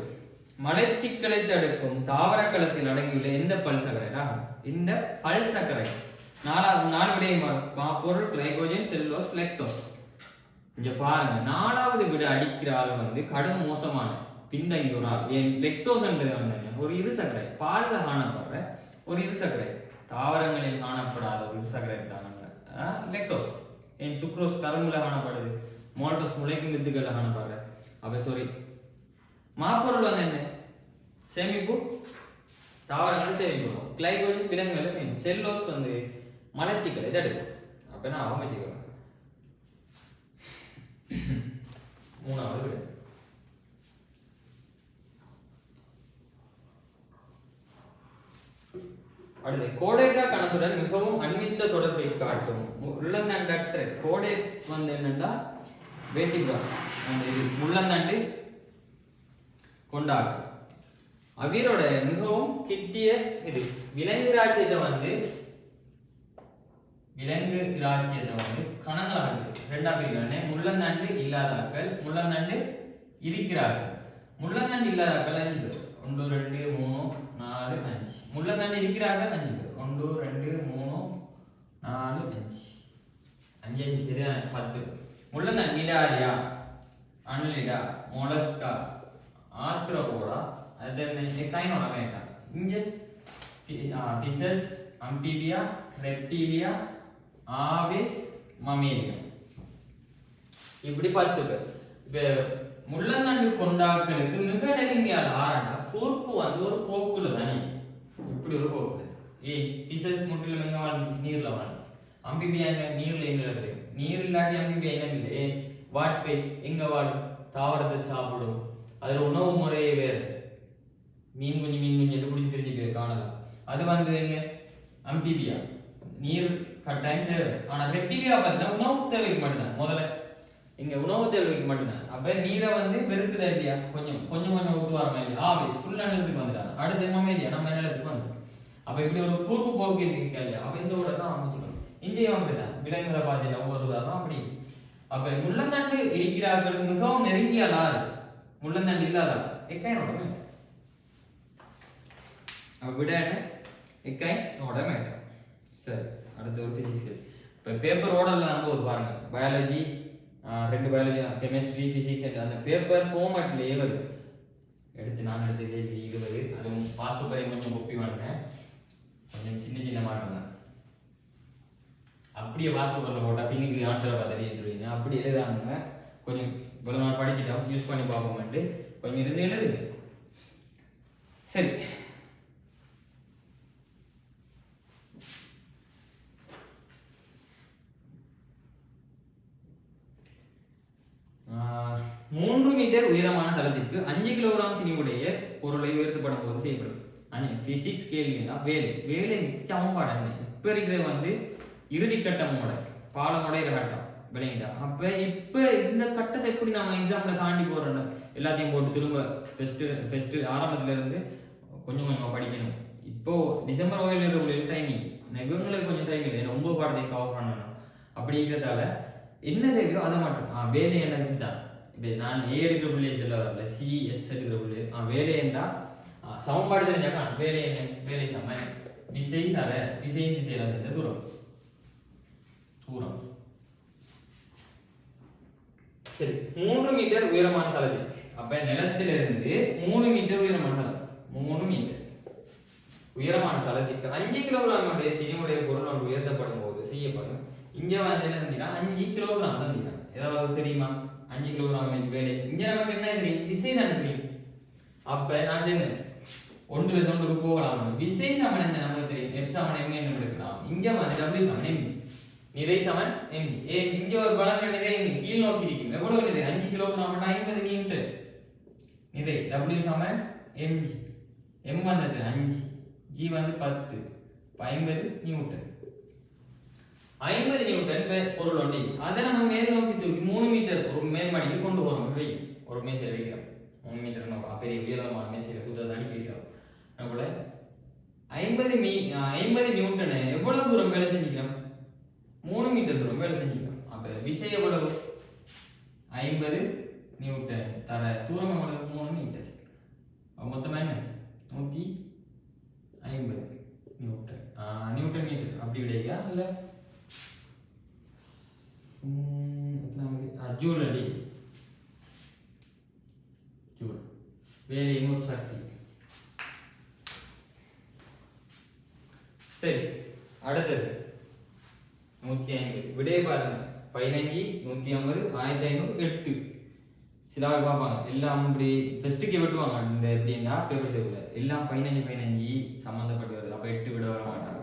மலச்சிக்கலை தடுக்கும் தாவர களத்தில் அடங்கியுள்ள எந்த பல்சக்கரைடா? இந்த பல்சக்கரை. நாலு விடையும் பொருள் கிளைகோஜன், செல்லுலோஸ், லாக்டோஸ். இங்க பாருங்க, நாலாவது விட அடிக்கிற ஆள் வந்து கடும் மோசமான பின்தங்கி ஒரு ஆள். ஏன் லெக்டோஸ்ன்றது வந்து ஒரு இருசக்கரை, பால்ல காணப்படுற ஒரு இருசக்கரை, தாவரங்களில் காணப்படாத ஒரு இருசக்கரை தான் லெக்டோஸ். ஏன் சுக்ரோஸ் கரும்புல காணப்படுது, மால்டோஸ் முளைக்கும் வித்துக்கள்ல காணப்படுற. அப்ப சாரி, மாப்பொருள் வந்து என்ன? சேமிப்பு, தாவரங்கள் சேமிப்பு, கிளைகோஜன் விலங்குகளை சேமிப்பு, செல்லோஸ் வந்து மலச்சிக்கலை தடுக்கும். அப்ப நான் அவங்க வச்சுக்கிறேன். மூணாவது விட. அடுத்து கோடேட்டா கணத்துடன் மிகவும் அண்மித்த தொடர்பை காட்டும் உள்ளந்தண்டற்ற கோடேட் வந்து என்னன்னா வேட்டிபுரா, அந்த இது முள்ளந்தண்டு கொண்டாடும். அவியரோட மிகவும் கிட்டிய இது விலங்கு ராஜ்யத்தை வந்து கணங்களாக இருக்கு. ரெண்டாம் பிரிவுன்னு முள்ளந்தண்டு இல்லாதாக்கள், முள்ளந்தண்டு இருக்கிறார்கள். முள்ளந்தண்டு இல்லாதாக்கள் 5 பேர். 1 2 3 4 5. முள்ளந்தண்டு இருக்கிறார்கள் 5 பேர். 1 2 3 4 5 5 5 சரியா 10. முள்ளந்தண்டு நிடாரியா, அனலிடா, மொலஸ்கா, ஆர்த்ரோபோடா, அது கைனோட வேண்டாம். இங்க பிசஸ், அம்பீபியா, ரெப்டீலியா, ஆவிஸ், மமேலியா, இப்படி 10 பேர். இப்ப முள்ளந்தண்டு கொண்டாக்களுக்கு மிக நெருங்கியால் ஆரண்டா கூர்ப்பு வந்து ஒரு போக்குல தானே, இப்படி ஒரு போக்குல. பிசஸ் முற்றிலும் எங்க வாழ்ந்துச்சு? நீர்ல வாழ்ந்துச்சு. அம்பிபியா நீர்ல எங்க நீர் இல்லாட்டி அம்பிபியா என்ன? வாட்பை எங்க வாழும்? தாவரத்தை சாப்பிடும். அதுல உணவு முறையே வேறு. மீன் குஞ்சு எட்டு பிடிச்சி தெரிஞ்சு காணலாம். அது வந்து எங்க அம்பிபியா, நீர் கட்டாயம் தேவை. ஆனா ரெப்டிலியா பார்த்தீங்கன்னா உணவு தேவைக்கு மட்டும்தான். முதல்ல இங்க உணவு தேவைக்கு மட்டும்தான். அப்ப நீரை வந்து வெறுக்குதா இல்லையா? கொஞ்சம் விட்டு வரமா இல்லையா? ஆவிஸ் ஃபுல்லா நிலத்துக்கு வந்துட்டாங்க. அடுத்து என்னமே இல்லையா? நம்ம நிலத்துக்கு வந்து அப்ப இப்படி ஒரு கூர்ப்பு போக்கு இருக்கா இல்லையா? அப்ப இந்த உடனே அமைச்சுக்கணும். இந்தியா அப்படிதான் விலங்குகளை பார்த்தீங்கன்னா ஒவ்வொரு உதாரணம் அப்படி. அப்ப முள்ளந்தண்டு இருக்கிறார்கள் மிகவும் நெருங்கிய ஆறு, முள்ளந்தண்டு இல்லாத எக்காயினோட விட எக்காயினோட மேட்டர். சரி, அடுத்த ஒரு பிசிக்ஸ். இப்போ பேப்பர் ஓடல நம்ம ஒரு பாருங்க, பயாலஜி 2 பயாலஜி, கெமிஸ்ட்ரி, பிசிக்ஸ் அந்த பேப்பர் ஃபார்மேட்லேயே வருது. எடுத்து நான் எடுத்து கேள்வி 20. அதுவும் பாஸ் பேப்பரை கொஞ்சம் கொப்பி வாங்கினேன், கொஞ்சம் சின்ன மாற்றம் தான். அப்படியே பாஸ் பேப்பரில் போட்டால் பின்னுக்கு ஆன்சரை பார்த்து எழுதுவீங்க. அப்படி எழுதாங்க. கொஞ்சம் இவ்வளோ நாள் படிச்சுட்டோம், யூஸ் பண்ணி பார்ப்போம்ட்டு கொஞ்சம் இருந்து எழுதுங்க. சரி, மூன்று மீட்டர் உயரமான தளத்திற்கு 5 கிலோகிராம் திணிவுடைய பொருளை உயர்த்தப்படும் போது செய்யப்படும். பிசிக்ஸ் கேள்வினா வேலை சமன்பாடு என்ன? இப்ப இருக்கிறது வந்து இறுதிக்கட்டமோட பாலமோட கட்டம் விளையாண்டா. அப்ப இப்ப இந்த கட்டத்தை எப்படி நம்ம எக்ஸாம்ல தாண்டி போறோம்? எல்லாத்தையும் போட்டு திரும்ப ஃபெஸ்ட் ஆரம்பத்துல இருந்து கொஞ்சம் படிக்கணும். இப்போ டிசம்பர் ஓய்வு டைமிங், இவங்களுக்கு கொஞ்சம் டைம் இல்லை, ரொம்ப பாடத்தை கவர் பண்ணணும். அப்படி இருக்கிறதால என்ன தேவையோ அதை மட்டும் வேலை என்ன தான். இப்போ நான் ஏ எடுக்கிற பிள்ளையை சொல்ல வரல, சிஎஸ் எடுக்கிற பிள்ளை வேலை என்றா சமன்பாடு தெரிஞ்சாக்கா வேலை என்ன? வேலை சம விசை தர விசையின் திசையில இருந்த தூரம். சரி, 3 மீட்டர் உயரமான தளத்தில், அப்ப நிலத்திலிருந்து 3 மீட்டர் உயரமான தளம், 3 மீட்டர் உயரமான தளத்திற்கு 5 கிலோகிராம் திணிவுடைய பொருள் ஒன்று உயர்த்தப்படும் போது செய்யப்படும். இங்க வந்து என்ன இருந்தீங்கன்னா 5 கிலோகிராம் தான். ஏதாவது தெரியுமா? 5 கிலோகிராம் வேலை. இங்க நமக்கு என்ன தெரியும்? விசை தான் தெரியும். அப்ப நான் சொன்னேன் ஒன்றுல ஒன்றுக்கு போகலாம். விசை சமன் என்ன நமக்கு தெரியும்? F சமன் m என்ன எடுக்கலாம். இங்க வந்து W சமன் mg. நிறை சமன் mg. இங்க ஒரு வழங்க நிறை கீழ் நோக்கி இருக்கும். எவ்வளவு நிறை? 5 கிலோகிராம் 50 நியூட்டன். நிறை W சமன் mg. m வந்து 5, g வந்து 10, 50 நியூட்டன். 50 நியூட்டன் பொருள் ஒண்டி. அதை நம்ம மேல் நோக்கி தூக்கி 3 மீட்டர் ஒரு மேல்மாடிக்கு கொண்டு போறோம். ஒரு மேசையில வைக்கிறோம். 3 மீட்டர் நம்ம பெரிய உயரமான மேசையில புத்தகத்தை அனுப்பி வைக்கிறோம். நம்மள 50 நியூட்டன் எவ்வளவு தூரம் வேலை செஞ்சுக்கிறோம்? 3 மீட்டர் தூரம் வேலை செஞ்சுக்கிறோம். அப்ப விசை எவ்வளவு? 50 நியூட்டன். தர தூரம் எவ்வளவு? 3 மீட்டர். மொத்தமா என்ன? 150 நியூட்டன். நியூட்டன் மீட்டர் அப்படி விடையா இல்ல ஜூல் அடி. ஜூல் வேலையின் சக்தி. சரி, அடுத்தது 150 விடைய பாருங்க. 15, 150, 1500, 8. சில ஆள் பார்ப்பாங்க எல்லாம் இப்படி ஃபெஸ்ட்டுக்கு வெட்டுவாங்க. இந்த எப்படின்னா பேப்பர் சேவில் எல்லாம் 15 சம்மந்தப்பட்டு வருது. அப்போ 8 விட வர மாட்டாங்க.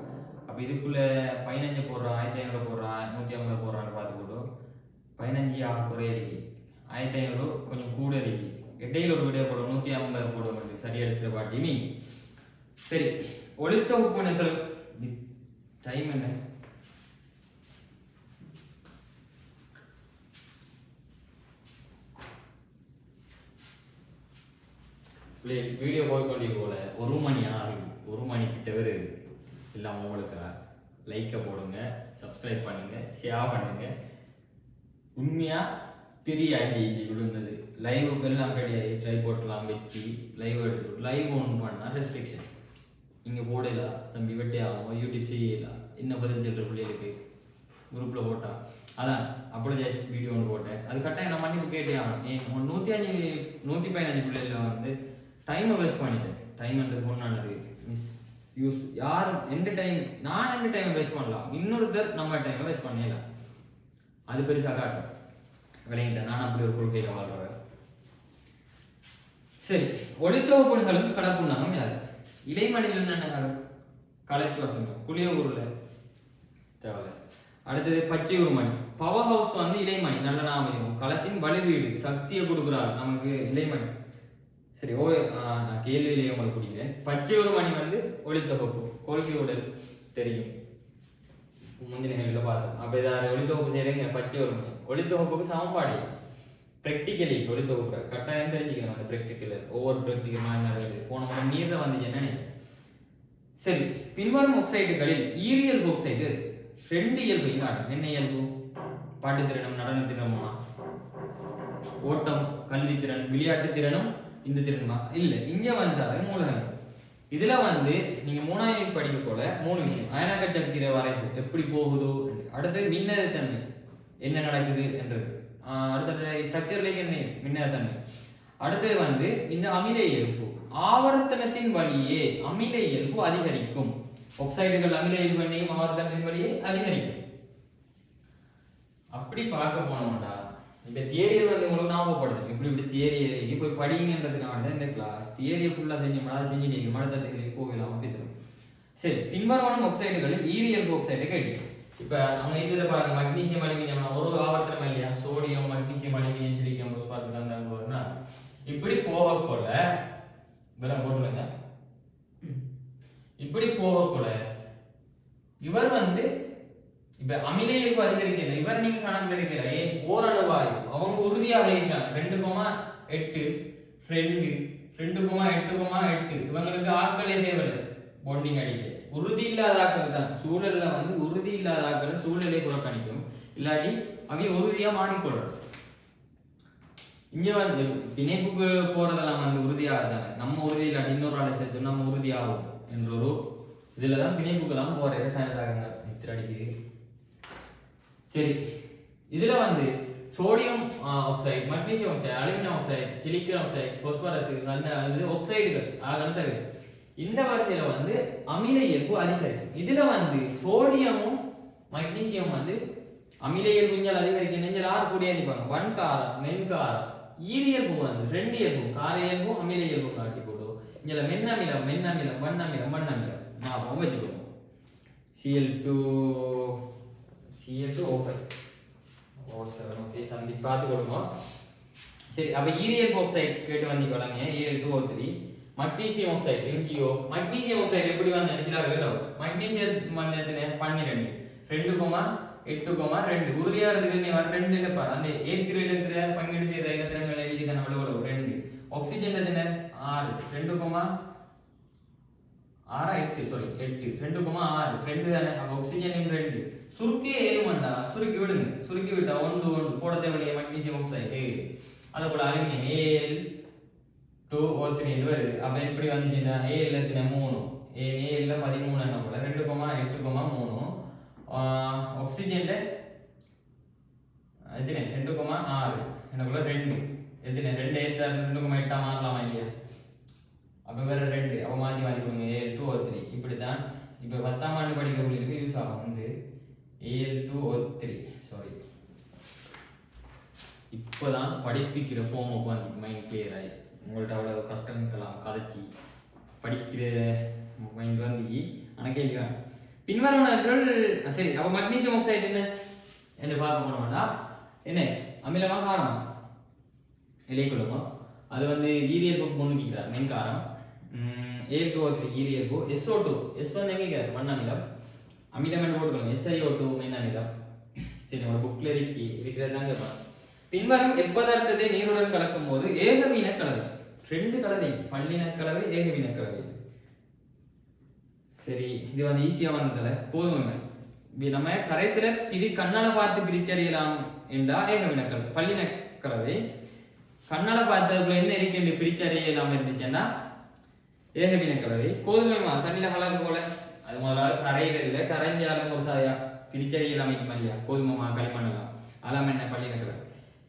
அப்போ இதுக்குள்ள 15 போடுறா, 1500 போடுறா, 150 போடுறான்னு பார்த்து போட்டு 15 குறைய இருக்கு, 1500 கொஞ்சம் கூட இருக்கு. இடையில ஒரு விட போடும், 150 போட மாட்டேன். சரியா எடுத்துற பாட்டி மீ. சரி, ஒளித்த உப்புணுக்கள் டைம் என்ன? வீடியோ போய் கொண்டு போல 1 மணி ஆகும். 1 மணி கிட்ட வருது. எல்லாம் உங்களுக்கு லைக்கை போடுங்க, சப்ஸ்கிரைப் பண்ணுங்க, ஷேர் பண்ணுங்க. உண்மையா பெரிய ஐடி விழுந்தது. லைவ் எல்லாம் கிடையாது. ட்ரை போட்டலாம் வச்சு லைவ் எடுத்து லைவ் ஒன்று பண்ணால் ரெஸ்ட்ரிக்ஷன் இங்கே போடலாம். தம்பி வெட்டே ஆகும், யூடியூப் செய்யலாம். இன்னும் பதில் செல்ற பிள்ளைகளுக்கு குரூப்பில் போட்டான். அதான் அப்படி ஜஸ்ட் வீடியோ ஒன்று போட்டேன். அது கரெக்டாக நான் மன்னிப்பு கேட்டே ஆகணும். 115 பிள்ளைகள் வந்து டைமை வேஸ்ட் பண்ணிட்டேன். டைம்ன்றது பொண்ணானது மிஸ் யூஸ். யாரும் எந்த டைம் நான் எந்த டைமை வேஸ்ட் பண்ணலாம், இன்னொருத்தர் நம்ம டைமை வேஸ்ட் பண்ணலாம். அது பெருசாக காட்டும். விளையிட்டேன் நான் அப்படி ஒரு கொள்கையில் வாழ்றவர். சரி, ஒளித்தொகுப்புகளும் கடப்புண்ணாங்க யாரு? இலைமணிகள் என்னென்ன? கலைச்சுவாசங்கள் குளிய ஊர்ல தேவை. அடுத்தது பச்சை உருமணி. பவர் ஹவுஸ் வந்து இலைமணி. நல்ல நாம இருக்கும். களத்தின் வலுவீடு சக்தியை கொடுக்குறாரு நமக்கு இலைமணி. சரி, நான் கேள்வியிலேயே உங்களுக்கு பிடிக்கிறேன். பச்சை உருமணி வந்து ஒளித்தொகுப்பு. கோல்கி உடல் தெரியும், முந்தின கேள்வியில் பார்த்தோம். அப்போ இதை ஒளித்தொகுப்பு செய்யறீங்க. பச்சை உருமணி ஒளித்தொகுப்புக்கு சமன்பாடு ப்ராக்டிக்கலி ஒளித்தொகுப்பு கட்டாயம் தெரிஞ்சுக்கணும். அந்த ப்ராக்டிக்கல் ஒவ்வொரு ப்ராக்டிக்கல் மாதிரி நடக்குது. போன முறை நீரில் வந்துச்சு என்னன்னு. சரி, பின்வரும் ஆக்சைடுகளில் ஈரியல் ஆக்சைடு 2 இயல்பு காட்டும். என்ன இயல்பு? பாட்டுத்திறனும் நடனத்திறனுமா? ஓட்டம், கல்வித்திறன், விளையாட்டு திறனும் இந்த திறனுமா? இல்லை, இங்க வந்தாரு மூலகங்கள். இதுல வந்து நீங்க 3ஆம் படிக்க போல 3 விஷயம். அயனாக்க சக்தியில வரைப்பு எப்படி போகுது, அடுத்தது மின்னழுத்தன்மை என்ன நடக்குது என்றது, அடுத்தது ஸ்ட்ரக்சர்லேயே என்ன மின்னழுத்தன்மை, அடுத்தது வந்து இந்த அமில இயல்பு. ஆவர்த்தனத்தின் வழியே அமில இயல்பு அதிகரிக்கும். ஆக்சைடுகள் அமில இயல்பு ஆவர்த்தனத்தின் வழியே அதிகரிக்கும். அப்படி பார்க்க போனோம்டா இந்த தியரியை வந்து உங்களுக்கு ஞாபகப்படுது. இப்படி தியரியை போய் படிங்கன்றதுக்காக தான் இந்த கிளாஸ். தியரியை ஃபுல்லாக செஞ்சோம்னா அதை செஞ்சுட்டீங்க மனத்தத்துக்கு போகலாம் அப்படி தரும். சரி, பின்வரும் ஆக்சைடுகளில் ஈரியல் ஆக்சைடு கேட்டு. இப்போ அவங்க இருக்கிறத பாருங்க, மக்னீசியம் அலுமினியம் ஒரு ஆவர்த்தனம் இல்லையா? சோடியம், மக்னீசியம், அலுமினியம், சிலிக்கம், போஸ்பாட் தந்தாங்கன்னா இப்படி போக போல வெறும் போட்டுருங்க. இப்படி போக போல இவர் வந்து இப்ப அமில இயல்பு அதிகரிக்கல. இவர் நீங்க கணக்கு எடுக்கல. ஏன்? ஓரளவாய் அவங்க உறுதியாக இருக்கிறாங்க. 2,8 2 2,8,8 இவங்களுக்கு ஆட்களே தேவையில்லை. பாண்டிங் அடிக்க உறுதி இல்லாத ஆட்கள் தான். சூழல்ல வந்து உறுதி இல்லாத ஆட்களை சூழலை புறக்கணிக்கும். இல்லாட்டி அவங்க உறுதியா மாறிக்கொள்ளும். இங்க வந்து பிணைப்புக்கு போறதெல்லாம் வந்து உறுதியாகத்தாங்க. நம்ம உறுதி இல்லாட்டி இன்னொரு ஆளை சேர்த்து நம்ம உறுதியாகும் என்ற ஒரு இதுலதான் பிணைப்புக்கெல்லாம் போற ரசாயன தாக்கங்கள் அடிக்குது. சரி, இதுல வந்து sodium oxide, magnesium oxide, aluminium oxide, silicon oxide, phosphorus அந்த ஆக்சைடுகள் ஆகணும் தவிர இந்த வரிசையில வந்து அமில இயல்பு அதிகரிக்கும். இதுல வந்து சோடியமும் மக்னீசியம் வந்து அமில இயல்பு இங்கே அதிகரிக்கும். நெஞ்சல் ஆறு கூடிய நிற்பாங்க. வன்காரம் மென்காரம் ஈரியல்பு வந்து ரெண்டு இயல்பும் கார இயல்பும் அமில இயல்பும் காட்டி போட்டோம். இங்கே மென்னமிலம் மென்னமிலம் வண்ணமிலம் வண்ணமிலம் ஞாபகம் வச்சுக்கணும். Cl2O5 ஓகே சந்தி பார்த்து கொடுங்க. சரி அப்ப ஈரியல் ஆக்சைடு கேட்டு வந்து வளங்க Al2O3 magnesium oxide MgO. Magnesium oxide எப்படி வந்து சில கேட்டோம். மக்னீசியம் வந்து எத்தனை 12 2,8,2 உறுதியா இருக்கு. நீ வர 2 இல்ல பாரு. அந்த ஏற்கிற இருக்கிற பங்கீடு செய்யற இலத்திரங்கள் எழுதி தான அவ்வளவு 2. ஆக்சிஜன் எத்தனை 6 2,6 8 சாரி 8 2,6 2 தானே. அப்ப ஆக்சிஜன் 2 சுருக்கி ஏறுமண்டா சுருக்கி விடுங்க. சுருக்கி விட்டா 1 போட தேவையில்லையே மக்னீசியம் ஆக்சைடு. அதே போல அலுமினியம் Al2O3 வருது. அப்ப எப்படி வந்துச்சுன்னா Al எத்தனை 3 Al 13 என்ன போல 2,8,3 ஆக்சிஜன் எத்தனை 2,6 என்ன போல 2 எத்தனை 2 ஏற்றா 2,8 மாறலாமா இல்லையா. அப்ப வேற 2 அவ மாத்தி மாத்தி கொடுங்க Al2O3. இப்படித்தான் இப்ப 10ஆம் ஆண்டு படிக்கிறவங்களுக்கு யூஸ் ஆகும் வந்து Al2O3 சாரி. இப்போதான் படிப்பிக்கிற ஃபார்முக்கு வந்து மைண்ட் கிளியர் ஆகி உங்கள்கிட்ட அவ்வளோ கஷ்டம் இருக்கலாம் கதைச்சி படிக்கிற மைண்ட் வந்து ஆனால் கேள்வி பின்வருவனர்கள் சரி. அப்போ மக்னீசியம் ஆக்சைடு என்ன என்று பார்க்க போனோம்னா என்ன அமிலமா காரமா இலைக்குள்ளமோ அது வந்து ஈரியல்பு முன்னுக்கிறார் மென்காரம். Al2O3 ஈரியல்பு SO2 S1 எங்கே மண்ணமிலம் அமிலம் என்று போட்டுக்கணும் SiO2 மென்னமிலம். சரி நம்ம புக்ல இருக்கிறதாங்க கேட்பாங்க. பின்வரும் எப்பதார்த்தத்தை நீருடன் கலக்கும் போது ஏகவீன கலவை 2 கலவை பல்லின கலவை ஏகவீன கலவை. சரி இது வந்து ஈஸியா வந்ததுல கோதுமை நம்ம கரைசில இது கண்ணால பார்த்து பிரிச்சறியலாம் என்றா ஏகவீன கலவை. பல்லின கலவை கண்ணால பார்த்ததுக்குள்ள என்ன இருக்கு பிரிச்சறியலாம் இருந்துச்சுன்னா ஏகவீன கலவை. கோதுமை தண்ணியில கலந்து போல அது முதலாவது கரைகளில் கரைஞ்சாலும் ஒரு சாயா பிரிச்சறியலாம் இல்லையா. கோதுமை களிமண்ணலாம் அலாம் என்ன பல்லின கலவை.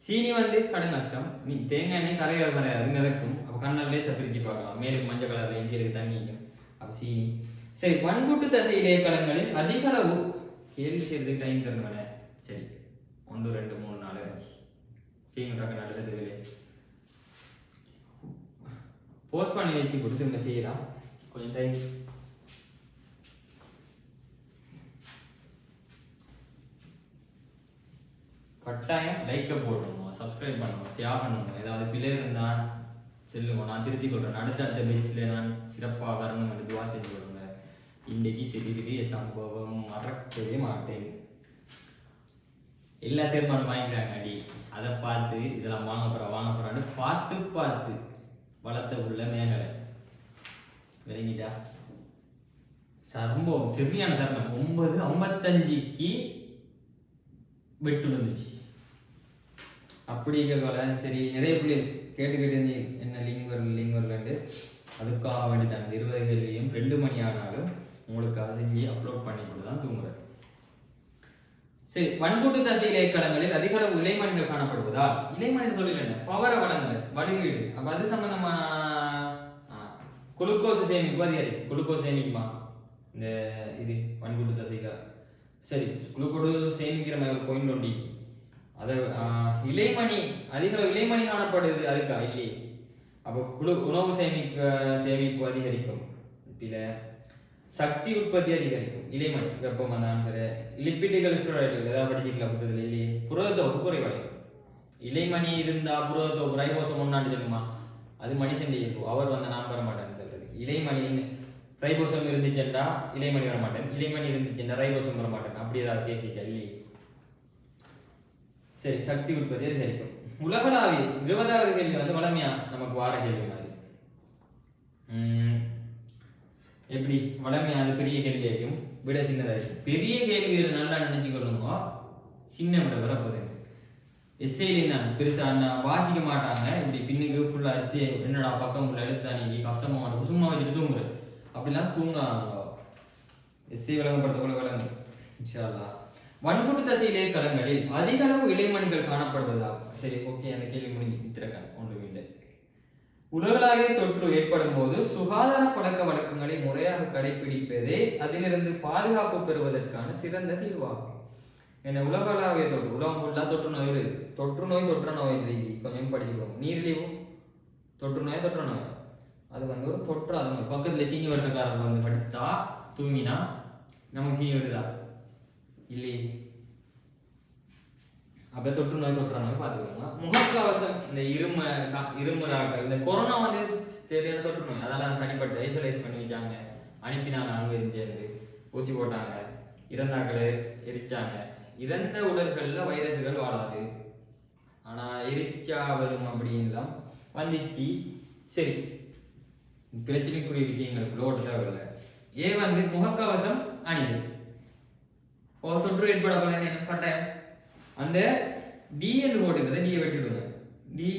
சீனி வந்து கடுங்கஷ்டம். நீ தேங்காய் எண்ணெய் கரையாக கரையாது மிதக்கும். அப்போ கண்ணால் லேசாக பிரிச்சு பார்க்கலாம். மேலுக்கு மஞ்சள் கலரில் இங்கே இருக்கு தண்ணியும் அப்போ சீனி. சரி பண்புட்டு தசை இலைய களங்களில் அதிக அளவு கேள்வி செய்யறதுக்கு டைம் தரணுமே. சரி 1 2 3 4 5 செய்யுங்க நடந்தது போஸ்ட் பண்ணி வச்சு கொடுத்து நம்ம செய்யலாம் கொஞ்சம் டைம். கட்டாயம் லைக்கை போடணும், சப்ஸ்கிரைப் பண்ணணும், ஷேர் பண்ணணும். ஏதாவது பிள்ளை இருந்தால் சொல்லுங்க, நான் திருத்தி கொள்கிறேன். அடுத்த பெஞ்சில் நான் சிறப்பாக வரணும் என்று துவா செஞ்சு கொடுங்க. இன்றைக்கு சிறிய சம்பவம் மறக்கவே மாட்டேன். எல்லா சேர்மான் வாங்கிக்கிறாங்க அடி. அதை பார்த்து இதெல்லாம் வாங்க போகிறான்னு பார்த்து வளர்த்த உள்ள மேகலை விளங்கிட்டா. சம்பவம் சரியான தருணம் 9:55க்கு வெட்டு வந்துச்சு. அப்படி இருக்கல. சரி நிறைய பிள்ளைகள் கேட்டு என்ன லிங்க் வரலன்ட்டு அதுக்காக வேண்டி தான் 20 கேள்வியும் 2 மணி ஆனாலும் உங்களுக்காக செஞ்சு அப்லோட் பண்ணி கொண்டு தான் தூங்குறேன். சரி வன்கூட்டு தசை இலைக்களங்களில் அதிக அளவு இலைமணிகள் காணப்படுவதால் இலைமணி சொல்லிடுறேன் பவர வளங்கள் வடிவீடு. அப்போ அது சம்பந்தமா குளுக்கோஸ் சேமிப்பு அதிகரிக்கும். குளுக்கோஸ் சேமிக்குமா இந்த இது வன்கூட்டு தசைகள். சரி குளுக்கோஸ் சேமிக்கிற மாதிரி பாயிண்ட் ஒண்டி அதை இலைமணி அதிக அளவு இலைமணி காணப்படுது அதுக்கா இல்லையே. அப்போ உணவு சேமிப்பு அதிகரிக்கும். இல்லை சக்தி உற்பத்தி அதிகரிக்கும் இலைமணி. வெப்பம் வந்தாலும் சரி லிப்பிட்டுகள் ஸ்டோரேட்டுகள் ஏதாவது படிச்சுக்கலாம் புத்தகத்தில் இல்லையே. புரதத்தொகுப்பு குறைவடையும். இலைமணி இருந்தால் புரதத்தொகுப்பு ரைபோசம் ஒன்றாண்டு சொல்லுமா அது மனுஷன் இருக்கும். அவர் வந்து நான் வர மாட்டேன்னு சொல்றது. இலைமணின்னு ரைபோசம் இருந்துச்சுண்டா இலைமணி வர மாட்டேன், இலைமணி இருந்துச்சுண்டா ரைபோசம் வர மாட்டேன். அப்படி ஏதாவது பேசிக்க இல்லையே. சரி சக்தி உற்பத்தி அதிகரிக்கும். உலகளாவிய 20வது கேள்வி வந்து வளமையா நமக்கு வார கேள்வி மாதிரி. எப்படி வளமையா அது பெரிய கேள்வியாக்கும் விட சின்னதாகும். பெரிய கேள்வியை நல்லா நினைச்சுக்கொள்ளுங்க. சின்ன விட வரப்போகுது. எஸ்ஏல நான் பெருசா வாசிக்க மாட்டாங்க. இப்படி பின்னுக்கு ஃபுல்லா எஸ்ஏ என்னடா பக்கம் உள்ள எழுத்தானி கஷ்டமா மாட்டோம் சும்மா வச்சுட்டு தூங்குற அப்படிலாம் தூங்காங்க. எஸ்ஏ விளங்கப்படுத்தக்குள்ள விளங்கு இன்ஷா அல்லாஹ். வன்கூட்டு தசை இலைக்களங்களில் அதிக அளவு இலைமணிகள் காணப்படுவதாகும். சரி ஓகே அந்த கேள்வி முடிஞ்சு வித்திருக்காங்க ஒன்றும் இல்லை. உலகளாவிய தொற்று ஏற்படும் போது சுகாதார பழக்க வழக்கங்களை முறையாக கடைபிடிப்பதே அதிலிருந்து பாதுகாப்பு பெறுவதற்கான சிறந்த தீர்வாகும். என்ன உலகளாவிய தொற்று, உலகம் ஃபுல்லா தொற்று நோய் இருக்குது. தொற்ற நோய் கொஞ்சம் படிச்சுக்கணும். நீரிழிவு தொற்று நோய் அது வந்து ஒரு தொற்றாத நோய். பக்கத்துல சீனி வருத்தக்காரன் வந்து படுத்தா தூங்கினா நமக்கு சீனி வருதா இல்லையே. அப்போ தொற்று நோய் பார்த்துக்கோங்க. முகக்கவசம், இந்த இருமுறாக்கள், இந்த கொரோனா வந்து சரியான தொற்று நோய். அதெல்லாம் தனிப்பட்ட ஐசோலேஷன் பண்ணி வச்சாங்க, அனுப்பினாங்க, அங்கே சேர்ந்து ஊசி போட்டாங்க, இறந்தாக்களை எரிச்சாங்க. இறந்த உடல்களில் வைரஸுகள் வாழாது, ஆனால் எரிச்சா வரும் அப்படின்லாம் வந்துச்சு. சரி, பிரச்சனைக்குரிய விஷயங்களுக்கு ஓட்ட தேவையில்லை. ஏன் வந்து முகக்கவசம் அணிது தொற்று ஏற்பட கட்டாயம் அந்த டி என்று போட்டுக்கிறத டியை வெட்டிடுங்க. டி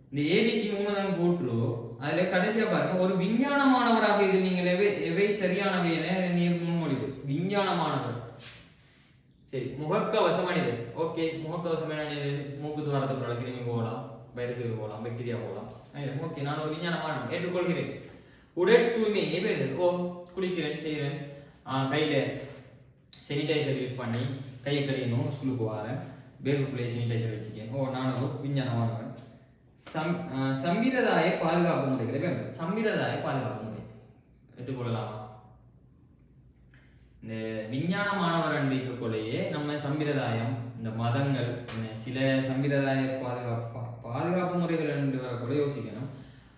இந்த ஏபிசி 3 தான் போட்டுரும். அதில் கடைசியாக பாருங்க, ஒரு விஞ்ஞான மாணவராக இது நீங்கள் எவை சரியானவை என நீர் முன்மொழிவு. விஞ்ஞான மாணவர். சரி, முகக்கவசம் அணிது. ஓகே, முகக்கவசம் அணிது. மூக்கு துவாரத்துக்குள்ள கிருமி போகலாம், வைரஸுகள் போகலாம், பாக்டீரியா போகலாம். ஓகே, நான் ஒரு விஞ்ஞான மாணவன், ஏற்றுக்கொள்கிறேன். உடல் தூய்மை பேருது. குளிக்கிறேன், செய்கிறேன், கையில் சானிடைசர் யூஸ் பண்ணி கையை கழியணும், ஸ்கூலுக்கு வரேன், பேருக்குள்ளே சானிடைசர் வச்சுக்கேன். நான் ஒரு விஞ்ஞான மாணவன். சம்பிரதாய பாதுகாப்பு முறைகளை வேண்டும். சம்பிரதாய பாதுகாப்பு முறை எடுத்துக்கொள்ளலாமா? இந்த விஞ்ஞான மாணவர் அன்றைக்குள்ளேயே நம்ம சம்பிரதாயம், இந்த மதங்கள், சில சம்பிரதாய பாதுகாப்பு முறைகள் என்று வரக்கூட யோசிக்கணும்.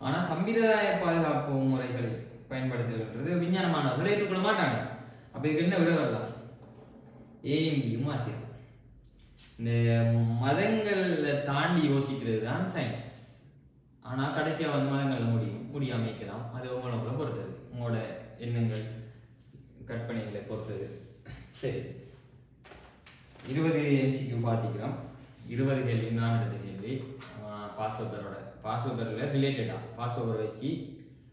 ஆனால் சம்பிரதாய பாதுகாப்பு முறைகளை பயன்படுத்துகிறது விஞ்ஞான மாணவர்கள் ஏற்றுக்கொள்ள மாட்டாங்க. அப்போ இதுக்கு என்ன விட வரலாம்? ஏஎம்பியும் மாற்றிடும். இந்த மதங்களை தாண்டி யோசிக்கிறது தான் சயின்ஸ். ஆனால் கடைசியாக வந்து மதங்களில் முடியாமைக்கலாம். அது உங்களை பொறுத்தது, உங்களோட எண்ணங்கள், கற்பனைகளை பொறுத்தது. சரி, 20 MCQ பார்த்திக்கிறோம். 20 கேள்வி நான் எடுத்த கேள்வி பாஸ் பேப்பரில் ரிலேட்டடாக பாஸ் பேப்பர் வச்சு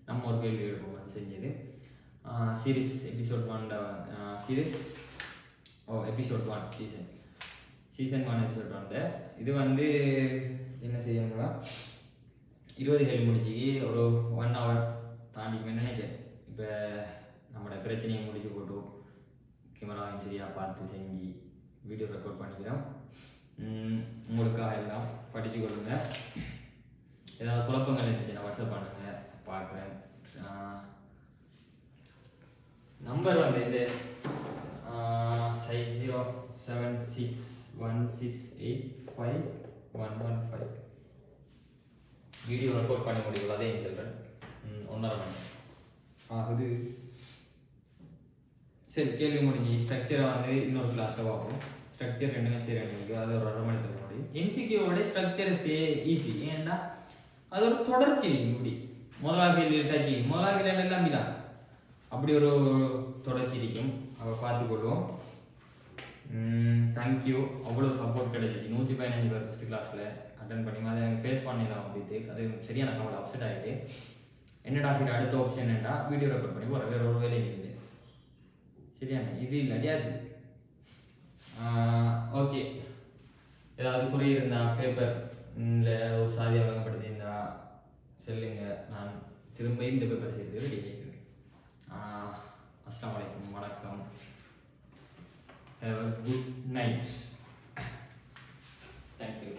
நம்ம ஒரு கேள்வி எடுப்போம் செஞ்சது. Series episode 1 series episode 1 season 1 episode 1. இது வந்து என்ன செய்யணுங்களா, 20 கேள்வி முடிச்சு ஒரு 1 hour தாண்டி நினைக்கிறேன். இப்போ நம்மளோட பிரச்சனையை முடிச்சு போட்டு கேமராவையும் சரியாக பார்த்து செஞ்சு வீடியோ ரெக்கார்ட் பண்ணிக்கிறோம். உங்களுக்காக எல்லாம் படித்து கொள்ளுங்க. ஏதாவது குழப்பங்கள் இருந்துச்சுன்னா வாட்ஸ்அப் பண்ணுங்க, பார்க்குறேன். நம்பர் வந்து இந்த 07616851115 வீடியோ ரெக்கார்ட் பண்ணி முடியும். அதே சொல்கிறேன், 1.5 மணி ஆகுது. சரி, கேள்வி முடிஞ்சு. ஸ்ட்ரக்சரை வந்து இன்னொரு கிளாஸில் பார்ப்போம். ஸ்ட்ரக்சர் ரெண்டுமே சரி அன்றைக்கி அது ஒரு 1.5 மணி தர முடியும். எம்சிக்யூவோட ஸ்ட்ரக்சர் ஈஸி. ஏன்னா அது ஒரு தொடர்ச்சி. இப்படி முதலாவது டச்சு முதலாவது எல்லாம் இல்லாம் அப்படி ஒரு தொடர்ச்சி இருக்கும். அவ பார்த்துக்கொள்வோம். தேங்க்யூ. அவ்வளோ சப்போர்ட் கிடைச்சிச்சு. 115 பேர் ஃபஸ்ட் கிளாஸில் அட்டன் பண்ணி அதை எனக்கு ஃபேஸ் பண்ணிடலாம் அப்படின்ட்டு அது சரியான கவலை அப்செட் ஆகிட்டு என்னடா சரி அடுத்த ஆப்ஷன் என்னடா வீடியோ ரெக்கார்ட் பண்ணி போகிற வேறு ஒரு வேலையும் இருக்குது. சரியான இது இல்லாட்டியா அது ஓகே. ஏதாவது குறை இருந்தால் பேப்பர் இல்லை ஒரு சாதியை வழங்கப்படுத்தியிருந்தா சொல்லுங்க. நான் திரும்ப இந்த பேப்பர் செய்து ரெடி ஆகிக்கிறேன். அஸ்ஸலாமு அலைக்கும், வணக்கம். Have a good night. Thank you.